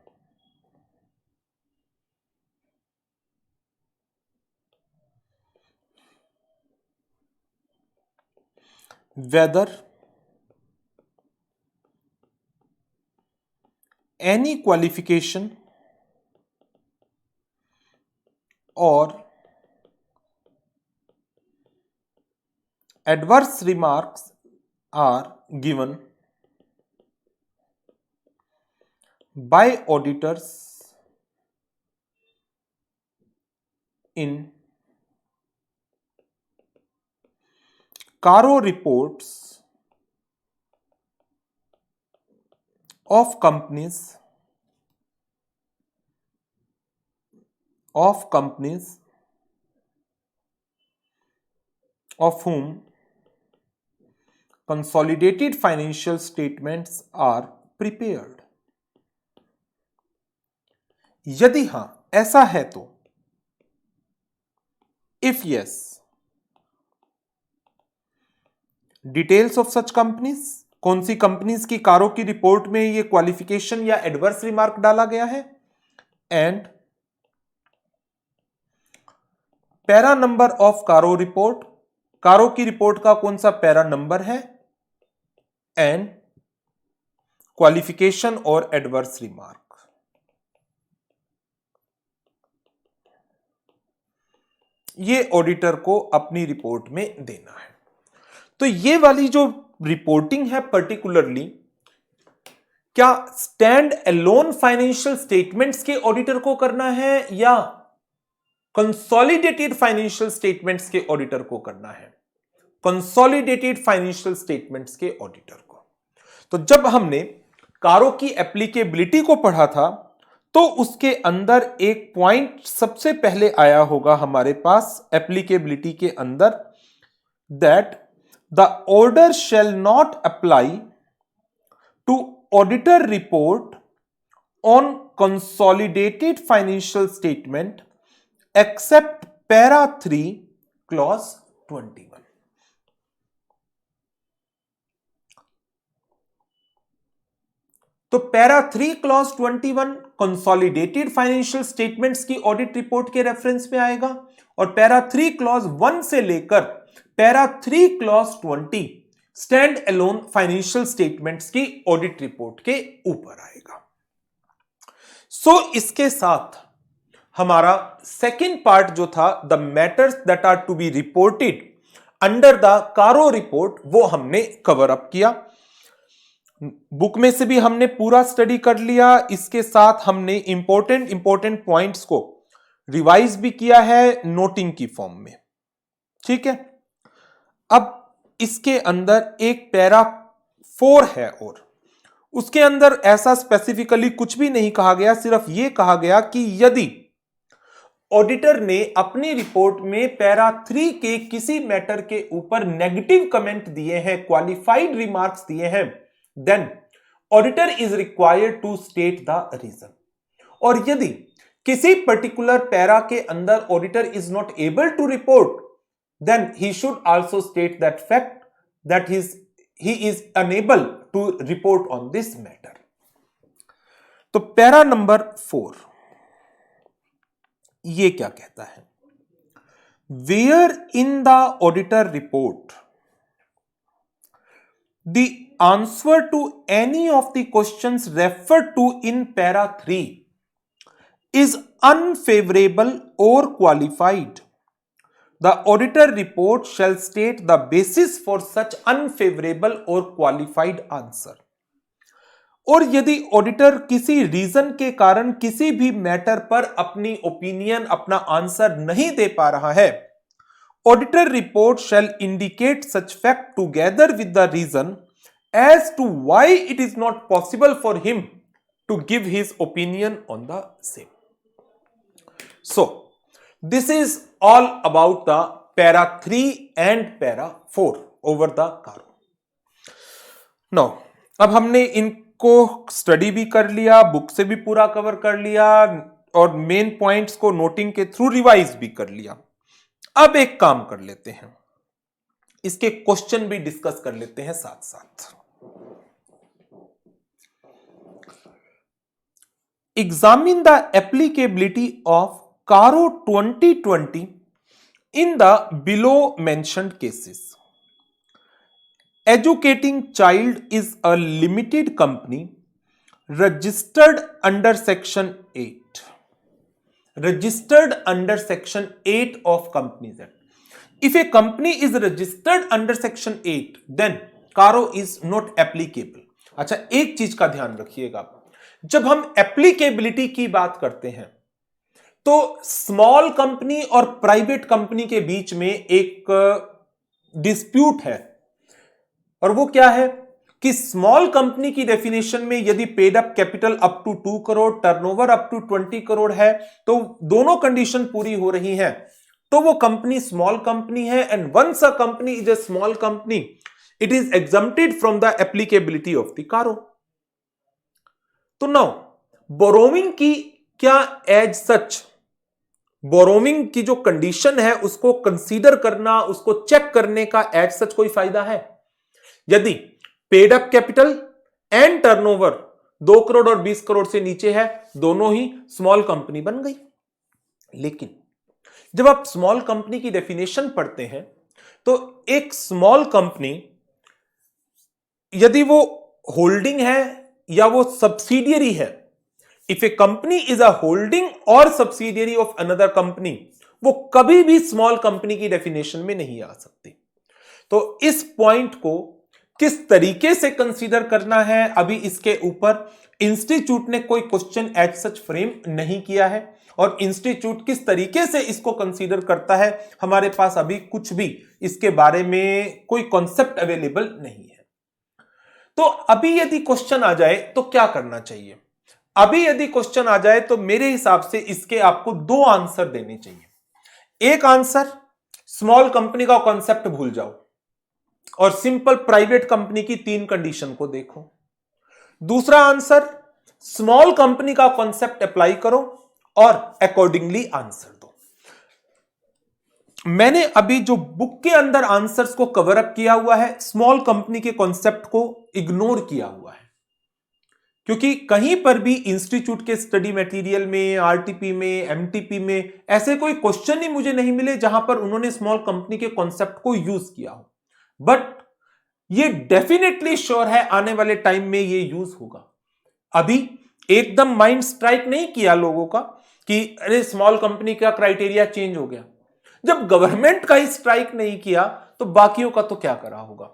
S1: Whether any qualification or adverse remarks are given by auditors in Caro reports of companies of whom consolidated financial statements are prepared। यदि हां ऐसा है तो if yes, details of such companies, कौन सी companies की कारो की report में ये क्वालिफिकेशन या एडवर्स रिमार्क डाला गया है, एंड पैरा नंबर ऑफ कारो रिपोर्ट, कारो की रिपोर्ट का कौन सा पैरा नंबर है, एंड क्वालिफिकेशन और एडवर्स रिमार्क। ये ऑडिटर को अपनी रिपोर्ट में देना है। तो ये वाली जो रिपोर्टिंग है पर्टिकुलरली क्या स्टैंड अलोन फाइनेंशियल स्टेटमेंट्स के ऑडिटर को करना है या कंसोलिडेटेड फाइनेंशियल स्टेटमेंट्स के ऑडिटर को करना है? कंसोलिडेटेड फाइनेंशियल स्टेटमेंट्स के ऑडिटर को। तो जब हमने कारो की एप्लीकेबिलिटी को पढ़ा था तो उसके अंदर एक पॉइंट सबसे पहले आया होगा हमारे पास एप्लीकेबिलिटी के अंदर, that the order shall not apply to auditor report on consolidated financial statement except para 3 clause 21। तो para 3 clause 21 consolidated financial statements की ऑडिट रिपोर्ट के रेफरेंस में आएगा और पैरा 3 क्लॉज 1 से लेकर para 3 clause 20 stand alone financial statements की audit report के ऊपर आएगा। सो इसके साथ हमारा सेकेंड पार्ट जो था, the matters that are to be reported under the CARO report, वो हमने कवर अप किया। बुक में से भी हमने पूरा स्टडी कर लिया, इसके साथ हमने इंपॉर्टेंट पॉइंट्स को रिवाइज भी किया है नोटिंग की फॉर्म में। ठीक है, अब इसके अंदर एक पैरा 4 है और उसके अंदर ऐसा स्पेसिफिकली कुछ भी नहीं कहा गया, सिर्फ यह कहा गया कि यदि ऑडिटर ने अपनी रिपोर्ट में पैरा 3 के किसी मैटर के ऊपर नेगेटिव कमेंट दिए हैं, क्वालिफाइड रिमार्क्स दिए हैं, then auditor is required to state the reason. और यदि किसी पर्टिकुलर पैरा के अंदर auditor is not able to report, then he should also state that fact that he is unable to report on this matter। तो para number 4 ये क्या कहता है, where in the auditor report the answer to any of the questions referred to in para 3 is unfavorable or qualified, the auditor report shall state the basis for such unfavorable or qualified answer। और यदि auditor किसी reason के कारण किसी भी matter पर अपनी opinion, अपना आंसर नहीं दे पा रहा है, auditor report shall indicate such fact together with the reason as to why it is not possible for him to give his opinion on the same. So this is all about the para 3 and para 4 over the Caro। Now, अब हमने इनको study भी कर लिया, book से भी पूरा cover कर लिया और मेन पॉइंट्स को नोटिंग के थ्रू रिवाइज भी कर लिया। अब एक काम कर लेते हैं, इसके क्वेश्चन भी डिस्कस कर लेते हैं साथ साथ। Examine the applicability of Caro 2020 in the below mentioned cases। Educating Child is a limited company registered under section 8, registered under section 8 of Companies Act। If a company is registered under section 8, then Caro is not applicable। अच्छा, एक चीज का ध्यान रखिएगा, जब हम applicability की बात करते हैं तो स्मॉल कंपनी और प्राइवेट कंपनी के बीच में एक डिस्प्यूट है, और वो क्या है कि स्मॉल कंपनी की डेफिनेशन में यदि paid up capital up to 2 crore, turnover up to 20 crore है, तो दोनों कंडीशन पूरी हो रही हैं तो वो कंपनी स्मॉल कंपनी है। And once a company is a small company, it is exempted from the applicability of the CARO. तो नाउ बोरोविंग की क्या एज सच, बोरोविंग की जो कंडीशन है उसको कंसीडर करना, उसको चेक करने का एज सच कोई फायदा है? यदि paid up capital and turnover 2 crore और 20 करोड़ से नीचे है, दोनों ही स्मॉल कंपनी बन गई। लेकिन जब आप स्मॉल कंपनी की डेफिनेशन पढ़ते हैं तो एक स्मॉल कंपनी यदि वो होल्डिंग है या वो सब्सिडियरी है, if a company is a holding or subsidiary of another company, वो कभी भी स्मॉल कंपनी की डेफिनेशन में नहीं आ सकती। तो इस पॉइंट को किस तरीके से कंसीडर करना है, अभी इसके ऊपर इंस्टीट्यूट ने कोई क्वेश्चन एज सच फ्रेम नहीं किया है, और इंस्टीट्यूट किस तरीके से इसको कंसीडर करता है, हमारे पास अभी कुछ भी इसके बारे में कोई कॉन्सेप्ट अवेलेबल नहीं है। तो अभी यदि क्वेश्चन आ जाए तो क्या करना चाहिए? अभी यदि क्वेश्चन आ जाए तो मेरे हिसाब से इसके आपको 2 आंसर देने चाहिए। एक आंसर, स्मॉल कंपनी का कॉन्सेप्ट भूल जाओ और सिंपल प्राइवेट कंपनी की 3 कंडीशन को देखो। दूसरा आंसर, स्मॉल कंपनी का कॉन्सेप्ट अप्लाई करो और अकॉर्डिंगली आंसर दो। मैंने अभी जो बुक के अंदर आंसर्स को कवर अप किया हुआ है, स्मॉल कंपनी के कॉन्सेप्ट को इग्नोर किया हुआ है, क्योंकि कहीं पर भी इंस्टीट्यूट के स्टडी मटेरियल में, आरटीपी में, एमटीपी में ऐसे कोई क्वेश्चन ही मुझे नहीं मिले जहां पर उन्होंने स्मॉल कंपनी के कॉन्सेप्ट को यूज किया हो। बट ये डेफिनेटली श्योर है आने वाले टाइम में ये यूज होगा। अभी एकदम माइंड स्ट्राइक नहीं किया लोगों का कि अरे स्मॉल कंपनी का क्राइटेरिया चेंज हो गया। जब गवर्नमेंट का ही स्ट्राइक नहीं किया तो बाकियों का तो क्या करा होगा।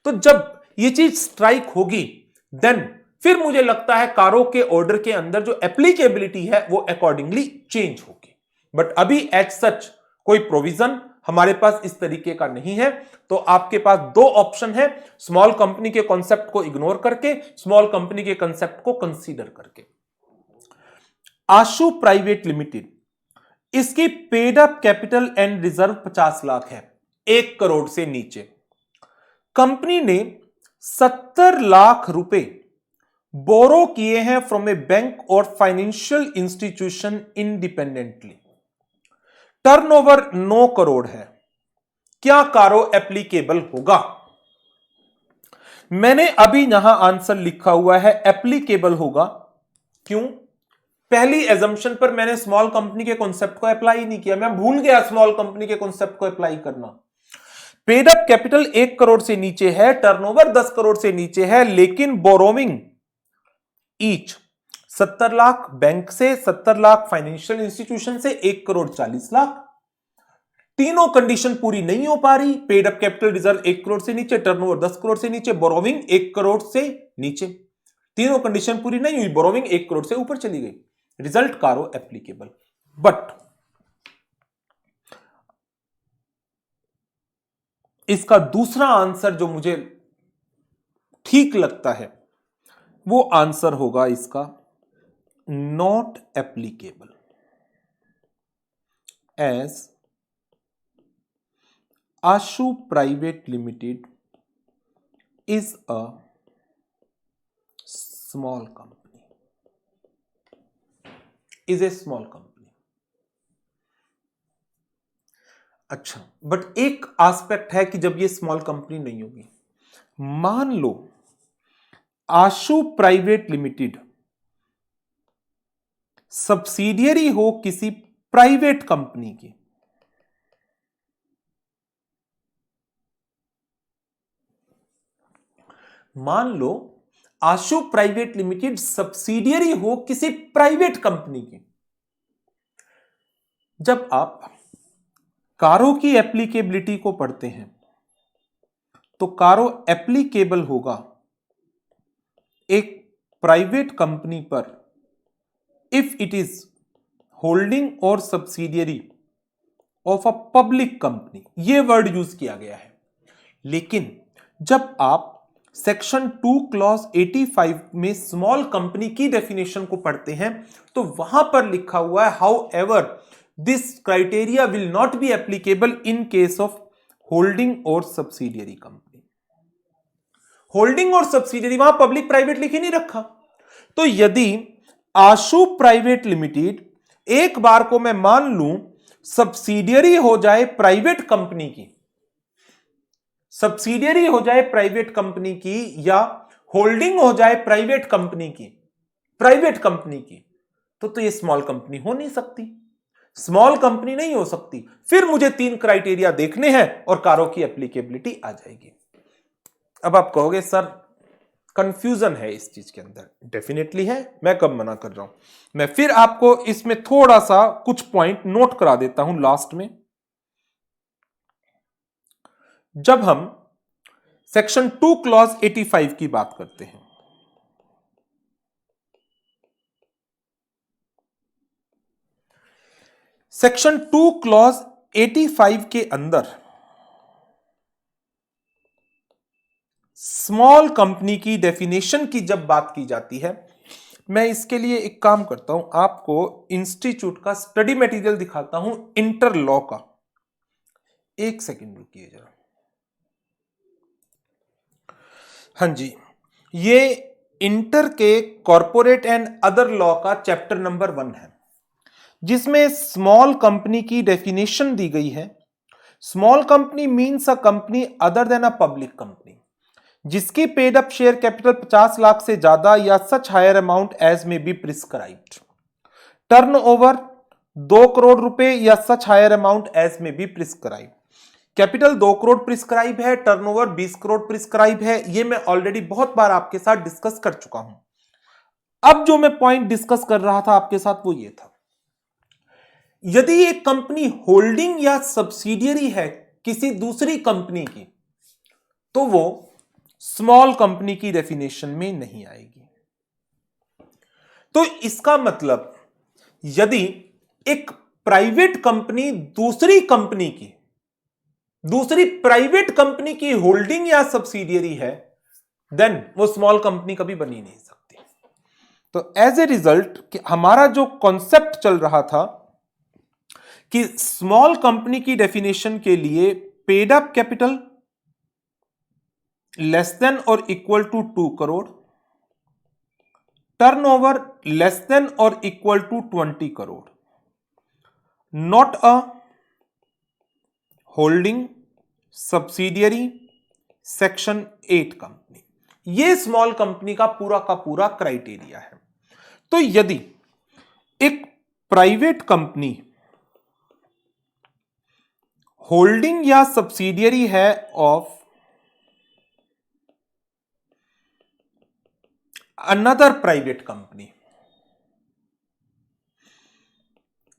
S1: तो जब ये चीज स्ट्राइक होगी, देन फिर मुझे लगता है कारो के ऑर्डर के अंदर जो एप्लीकेबिलिटी है वो अकॉर्डिंगली चेंज होगी। बट अभी एज सच कोई प्रोविजन हमारे पास इस तरीके का नहीं है। तो आपके पास दो ऑप्शन है, स्मॉल कंपनी के कॉन्सेप्ट को इग्नोर करके, स्मॉल कंपनी के कॉन्सेप्ट को कंसीडर करके। आशु प्राइवेट लिमिटेड, इसकी paid up capital and reserve 50 lakh है, 1 करोड़ से नीचे। कंपनी ने 70 लाख रुपए बोरो किए हैं फ्रॉम ए बैंक और financial institution independently. Turnover 9 crore है। क्या कारो एप्लीकेबल होगा? मैंने अभी यहां आंसर लिखा हुआ है एप्लीकेबल होगा। क्यों? पहली एजम्पशन पर मैंने स्मॉल कंपनी के कॉन्सेप्ट को अप्लाई नहीं किया, मैं भूल गया स्मॉल कंपनी के कॉन्सेप्ट को अप्लाई करना। पेड अप कैपिटल 1 करोड़ से नीचे है, टर्नओवर 10 करोड़ से नीचे है, लेकिन बोरोविंग ईच 70 लाख बैंक से, 70 लाख फाइनेंशियल इंस्टीट्यूशन से, 1 करोड़ 40 लाख। तीनों कंडीशन पूरी नहीं हो पा रही। Paid up capital reserve 1 crore से नीचे, टर्नओवर 10 करोड़ से नीचे, बोरोविंग 1 करोड़ से नीचे। तीनों कंडीशन पूरी नहीं हुई, बोरोविंग 1 करोड़ से ऊपर चली गई। रिजल्ट कारो एप्लीकेबल। बट इसका दूसरा आंसर जो मुझे ठीक लगता है वो आंसर होगा इसका not applicable, as Ashu private limited is a small company, is a small company. अच्छा, बट एक एस्पेक्ट है कि जब ये स्मॉल कंपनी नहीं होगी, मान लो आशु प्राइवेट लिमिटेड सब्सिडियरी हो किसी प्राइवेट कंपनी की, मान लो आशु प्राइवेट लिमिटेड सब्सिडियरी हो किसी प्राइवेट कंपनी की। जब आप कारो की एप्लीकेबिलिटी को पढ़ते हैं तो कारो एप्लीकेबल होगा एक प्राइवेट कंपनी पर इफ इट इज होल्डिंग और subsidiary of a public company, यह वर्ड यूज किया गया है। लेकिन जब आप सेक्शन 2 क्लॉज 85 में स्मॉल कंपनी की डेफिनेशन को पढ़ते हैं तो वहां पर लिखा हुआ है how ever this criteria will not be applicable in case of holding और सब्सिडियरी कंपनी। होल्डिंग और सब्सिडियरी, वहां पब्लिक प्राइवेट लिख ही नहीं रखा। तो यदि आशु प्राइवेट लिमिटेड एक बार को मैं मान लूं सब्सिडियरी हो जाए प्राइवेट कंपनी की, सब्सिडियरी हो जाए प्राइवेट कंपनी की, या होल्डिंग हो जाए प्राइवेट कंपनी की, तो ये स्मॉल कंपनी हो नहीं सकती, स्मॉल कंपनी नहीं हो सकती। फिर मुझे 3 क्राइटेरिया देखने हैं और कारो की एप्लीकेबिलिटी आ जाएगी। अब आप कहोगे सर कंफ्यूजन है इस चीज के अंदर। डेफिनेटली है, मैं कब मना कर रहा हूं। मैं फिर आपको इसमें थोड़ा सा कुछ पॉइंट नोट करा देता हूं लास्ट में। जब हम सेक्शन 2 क्लॉज 85 की बात करते हैं, सेक्शन 2 क्लॉज 85 के अंदर स्मॉल कंपनी की डेफिनेशन की जब बात की जाती है, मैं इसके लिए एक काम करता हूं, आपको इंस्टीट्यूट का स्टडी मटेरियल दिखाता हूं इंटर लॉ का। एक सेकंड रुकिए जरा। हाँ जी, ये इंटर के कॉर्पोरेट एंड अदर लॉ का चैप्टर नंबर 1 है, जिसमें स्मॉल कंपनी की डेफिनेशन दी गई है। Small company means a company other than a public company जिसकी paid up share capital 50 lakh से ज्यादा या such higher amount as may be prescribed, turnover 2 crore रुपए या such higher amount as may be prescribe. Capital 2 crore prescribe है, turnover 20 crore prescribe है। ये मैं ऑलरेडी बहुत बार आपके साथ डिस्कस कर चुका हूं। अब जो मैं पॉइंट डिस्कस कर रहा था आपके साथ वो ये था, यदि एक कंपनी होल्डिंग या सब्सिडियरी है किसी दूसरी कंपनी की, तो वो स्मॉल कंपनी की डेफिनेशन में नहीं आएगी। तो इसका मतलब यदि एक प्राइवेट कंपनी दूसरी प्राइवेट कंपनी की होल्डिंग या सब्सिडियरी है, देन वो स्मॉल कंपनी कभी बनी नहीं सकती। तो एज ए रिजल्ट हमारा जो कॉन्सेप्ट चल रहा था कि स्मॉल कंपनी की डेफिनेशन के लिए paid up capital less than और equal to 2 crore, turnover less than और equal to 20 crore, not a holding subsidiary section 8 company, ये स्मॉल कंपनी का पूरा क्राइटेरिया है। तो यदि एक प्राइवेट कंपनी होल्डिंग या सब्सिडियरी है of another private company,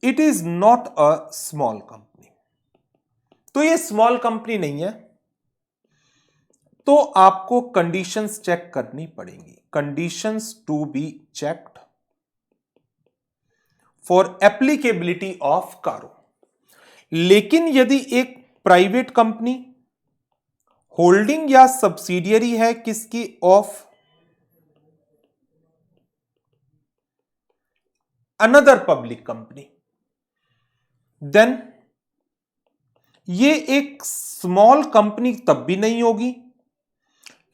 S1: it is not a small company, तो ये स्मॉल कंपनी नहीं है। तो आपको कंडीशंस चेक करनी पड़ेंगी, conditions to be checked for applicability of CARO. लेकिन यदि एक प्राइवेट कंपनी होल्डिंग या सब्सिडियरी है किसकी, of another public company, then ये एक स्मॉल कंपनी तब भी नहीं होगी,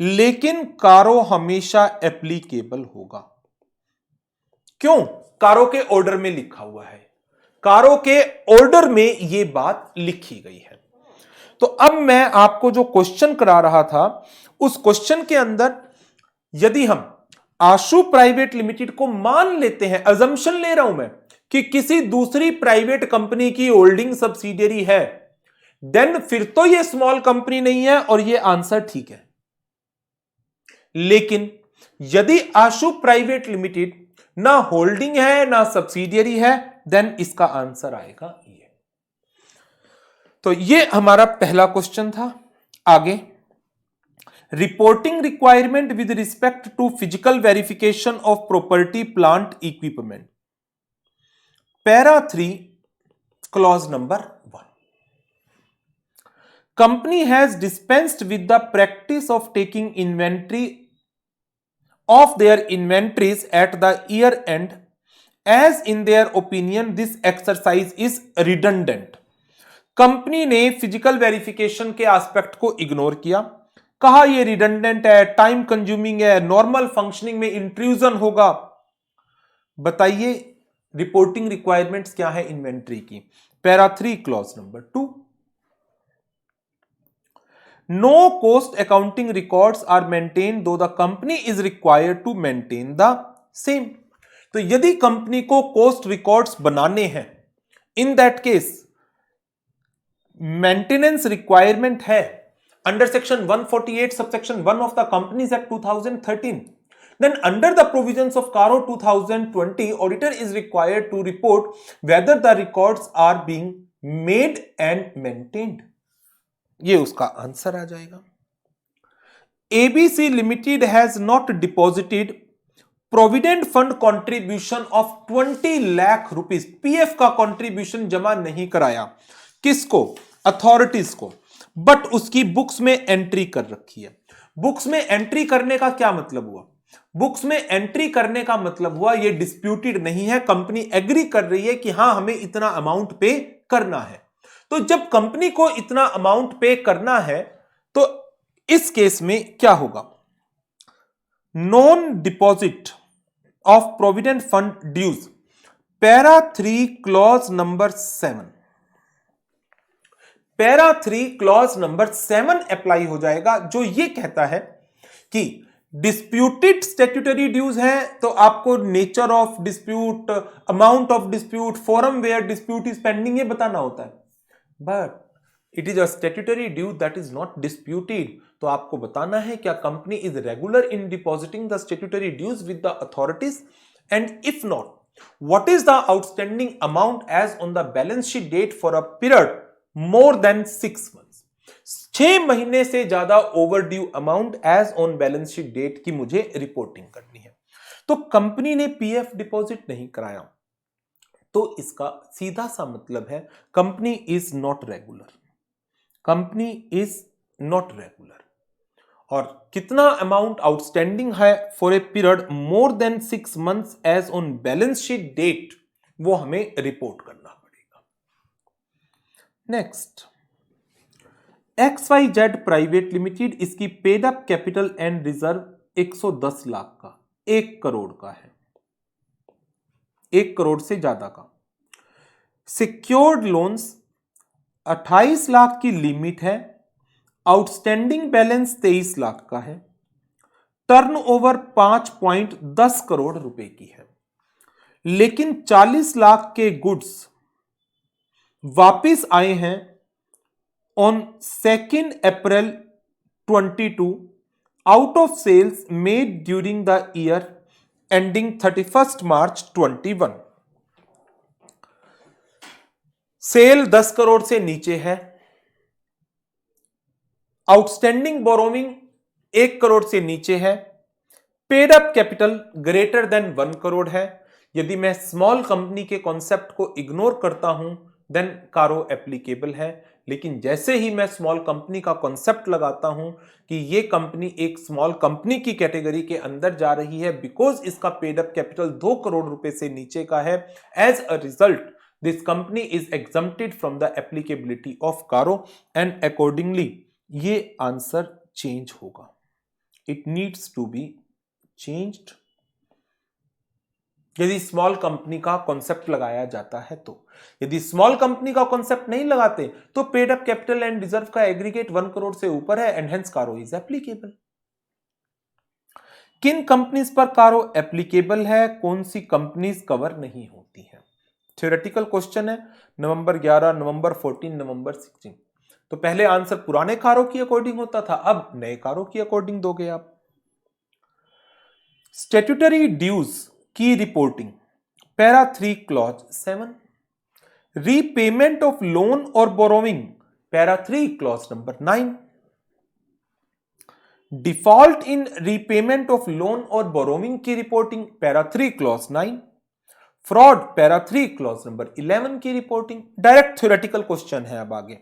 S1: लेकिन कारो हमेशा एप्लीकेबल होगा। क्यों? कारो के ऑर्डर में लिखा हुआ है, कारो के ऑर्डर में यह बात लिखी गई है। तो अब मैं आपको जो क्वेश्चन करा रहा था, उस क्वेश्चन के अंदर यदि हम आशु प्राइवेट लिमिटेड को मान लेते हैं, अजम्पशन ले रहा हूं मैं कि किसी दूसरी प्राइवेट कंपनी की होल्डिंग सब्सिडियरी है, देन फिर तो यह स्मॉल कंपनी नहीं है और यह आंसर ठीक है। लेकिन यदि आशु प्राइवेट लिमिटेड ना होल्डिंग है ना सब्सिडियरी है, देन इसका आंसर आएगा ये। तो ये हमारा पहला क्वेश्चन था। आगे, reporting requirement with respect to physical verification of property plant equipment, para 3 clause number 1, company has dispensed with the practice of taking inventory of their inventories at the year end, as in their opinion this exercise is redundant। Company ने physical verification के aspect को ignore किया, कहा यह redundant है, time consuming है, normal functioning में intrusion होगा। बताइए रिपोर्टिंग रिक्वायरमेंट्स क्या है इन्वेंट्री की, para 3 clause number 2। No cost accounting records are maintained though the company is required to maintain the same। तो यदि कंपनी को कॉस्ट रिकॉर्ड्स बनाने हैं, in that case maintenance requirement है under section 148 subsection 1 of the companies act 2013, then under the provisions of CARO 2020 auditor is required to report whether the records are being made and maintained। ये उसका answer आ जाएगा। ABC limited has not deposited provident fund contribution of 20 lakh rupees, PF का contribution जमा नहीं कराया, किसको? Authorities को, but उसकी बुक्स में एंट्री कर रखी है। बुक्स में एंट्री करने का क्या मतलब हुआ? बुक्स में एंट्री करने का मतलब हुआ ये डिस्प्यूटेड नहीं है, कंपनी एग्री कर रही है कि हां हमें इतना अमाउंट पे करना है। तो जब कंपनी को इतना अमाउंट पे करना है तो इस केस में क्या होगा? Non deposit of provident fund dues, para 3 clause number 7, para 3 clause number 7 apply हो जाएगा, जो ये कहता है कि डिस्प्यूटेड स्टैट्यूटरी ड्यूज है तो आपको nature of dispute, amount of dispute, forum where dispute is pending ये बताना होता है, but it is a statutory due that is not disputed. तो आपको बताना है क्या company is regular in depositing the statutory dues with the authorities, and if not what is the outstanding amount as on the balance sheet date for a period more than 6 months। 6 महीने से ज्यादा overdue amount as on balance sheet date की मुझे reporting करनी है। तो company ने PF deposit नहीं कराया, तो इसका सीधा सा मतलब है company is not regular. Company is not regular. और कितना अमाउंट आउटस्टैंडिंग है for a period more than 6 months as on balance sheet date, वो हमें रिपोर्ट करना पड़ेगा। नेक्स्ट, XYZ प्राइवेट लिमिटेड, इसकी paid up capital and reserve 110 lakh का, 1 करोड़ का है, 1 करोड़ से ज्यादा का। सिक्योर्ड लोन्स 28 लाख की लिमिट है, आउटस्टैंडिंग बैलेंस 23 लाख का है, टर्नओवर 5.10 करोड़ रुपए की है, लेकिन 40 लाख के गुड्स वापिस आए हैं on 2 April 22 out of sales made during the year ending 31 March 21। Sale 10 crore से नीचे है, आउटस्टैंडिंग बोरोविंग 1 करोड़ से नीचे है, paid up capital greater than 1 crore है। यदि मैं स्मॉल कंपनी के कॉन्सेप्ट को इग्नोर करता हूं देन कारो एप्लीकेबल है, लेकिन जैसे ही मैं स्मॉल कंपनी का कॉन्सेप्ट लगाता हूं कि ये कंपनी एक स्मॉल कंपनी की कैटेगरी के अंदर जा रही है बिकॉज इसका पेड अप कैपिटल 2 करोड़ रुपए से नीचे का है, as a result this company is exempted from the applicability of CARO and accordingly ये आंसर चेंज होगा। It needs to be changed. यदि स्मॉल कंपनी का कॉन्सेप्ट लगाया जाता है तो, यदि स्मॉल कंपनी का कॉन्सेप्ट नहीं लगाते तो paid up capital and reserve का एग्रीगेट 1 करोड़ से ऊपर है एंड हेंस कारो इज एप्लीकेबल। किन कंपनीज पर कारो एप्लीकेबल है, कौन सी कंपनीज कवर नहीं होती हैं? थ्योरेटिकल क्वेश्चन है, नवंबर 11, नवंबर 14, नवंबर 16। तो पहले आंसर पुराने कारो की अकॉर्डिंग होता था, अब नए कारो की अकॉर्डिंग दोगे आप। स्टैट्यूटरी ड्यूज की reporting, para 3 clause 7। Repayment of loan और borrowing, para 3 clause number 9। Default in repayment of loan और बोरोविंग की reporting, para 3 clause 9। Fraud, para 3 clause number 11 की रिपोर्टिंग। डायरेक्ट थ्योरेटिकल क्वेश्चन है अब आगे।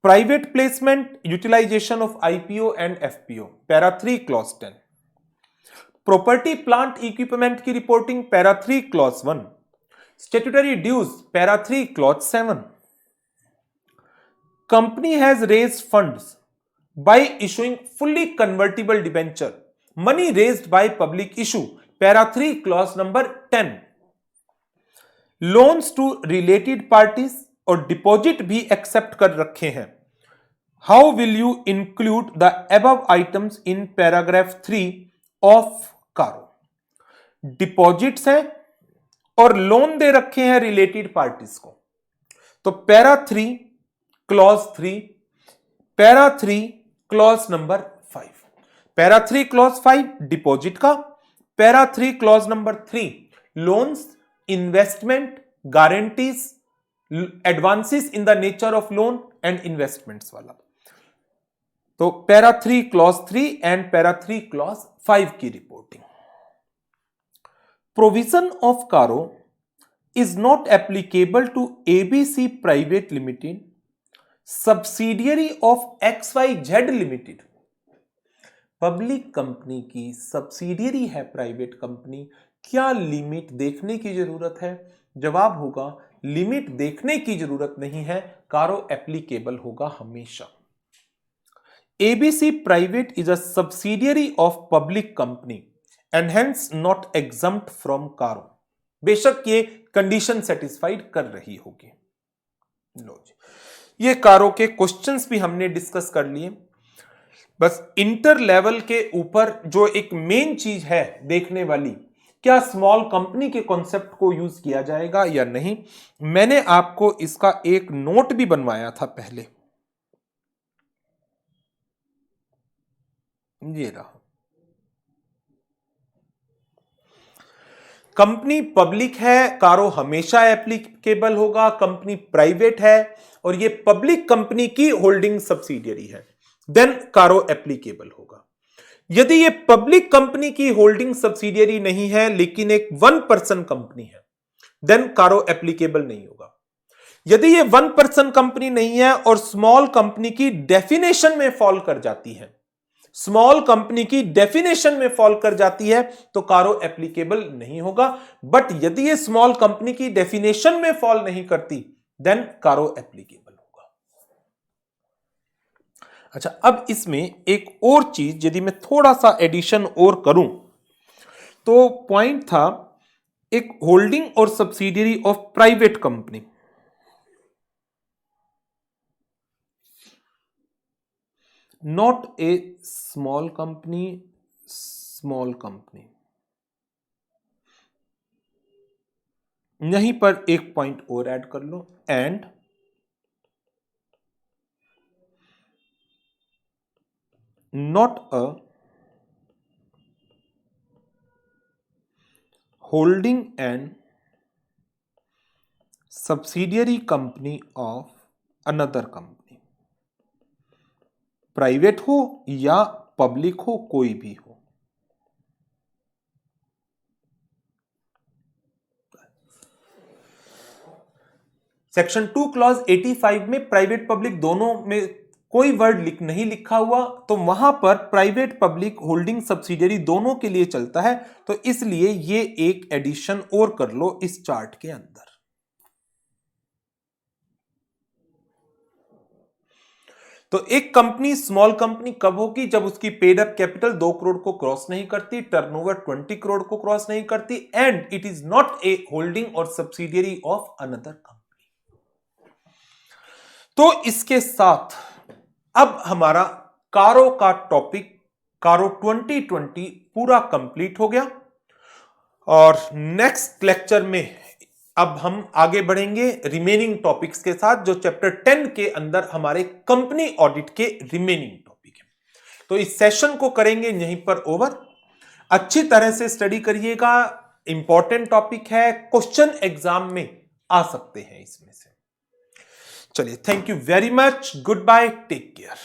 S1: Private placement, utilisation of IPO and FPO, para 3 clause 10। Property plant equipment की reporting, para 3 clause 1। Statutory dues, para 3 clause 7। Company has raised funds by issuing fully convertible debenture, money raised by public issue, para 3 clause number 10। loans to related parties और deposit भी accept कर रखे हैं। how will you include the above items in paragraph 3 of कारो? Deposits हैं और loan दे रखे हैं रिलेटेड पार्टीज को, तो para 3 clause 3, para 3 clause number 5, para 3 clause 5 deposit का, para 3 clause number 3 loans, investment, guarantees, advances in the nature of loan and investments वाला। तो para 3 clause 3 and para 3 clause 5 की reporting. Provision of CARO is not applicable to ABC private limited, subsidiary of XYZ limited. Public company की subsidiary है private company, क्या limit देखने की जरूरत है? जवाब होगा लिमिट देखने की जरूरत नहीं है, कारो एप्लीकेबल होगा हमेशा। ABC private is a subsidiary of public company and hence not exempt from कारो। बेशक ये कंडीशन सेटिस्फाइड कर रही होगी। लो जी, ये कारो के क्वेश्चंस भी हमने डिस्कस कर लिए। बस इंटर लेवल के ऊपर जो एक मेन चीज है देखने वाली, क्या स्मॉल कंपनी के कॉन्सेप्ट को यूज किया जाएगा या नहीं। मैंने आपको इसका एक नोट भी बनवाया था पहले, ये रहा। कंपनी पब्लिक है, कारो हमेशा एप्लीकेबल होगा। कंपनी प्राइवेट है और ये पब्लिक कंपनी की होल्डिंग सब्सिडियरी है, देन कारो एप्लीकेबल होगा। यदि ये पब्लिक कंपनी की होल्डिंग सब्सिडियरी नहीं है लेकिन एक 1% कंपनी है, देन कारो एप्लीकेबल नहीं होगा। यदि ये 1% कंपनी नहीं है और स्मॉल कंपनी की डेफिनेशन में फॉल कर जाती है, स्मॉल कंपनी की डेफिनेशन में फॉल कर जाती है, तो कारो एप्लीकेबल नहीं होगा। बट यदि ये स्मॉल कंपनी की डेफिनेशन में फॉल नहीं करती, देन कारो एप्लीकेबल होगा। अच्छा, अब इसमें एक और चीज यदि मैं थोड़ा सा एडिशन और करूं, तो पॉइंट था एक होल्डिंग और subsidiary of private company. Not a small company, small company. यहीं पर एक पॉइंट और ऐड कर लो, and not a holding and subsidiary company of another company. Private हो या पब्लिक हो, कोई भी हो। सेक्शन 2 क्लॉज 85 में प्राइवेट पब्लिक दोनों में कोई वर्ड नहीं लिखा हुआ, तो वहां पर प्राइवेट पब्लिक होल्डिंग सब्सिडियरी दोनों के लिए चलता है, तो इसलिए ये एक एडिशन और कर लो इस चार्ट के अंदर। तो एक कंपनी स्मॉल कंपनी कब होगी? जब उसकी पेड अप कैपिटल 2 करोड़ को क्रॉस नहीं करती, टर्नओवर 20 करोड़ को क्रॉस नहीं करती, and it is not a holding और सब्सिडियरी ऑफ अनदर कंपनी। तो इसके साथ अब हमारा कारो का टॉपिक, कारो 2020 पूरा कंप्लीट हो गया। और नेक्स्ट लेक्चर में अब हम आगे बढ़ेंगे रिमेनिंग टॉपिक्स के साथ, जो चैप्टर 10 के अंदर हमारे कंपनी ऑडिट के रिमेनिंग टॉपिक है। तो इस सेशन को करेंगे यहीं पर ओवर। अच्छी तरह से स्टडी करिएगा, इंपॉर्टेंट टॉपिक है, क्वेश्चन एग्जाम में आ सकते हैं इसमें से। चलिए, thank you very much, goodbye, take care.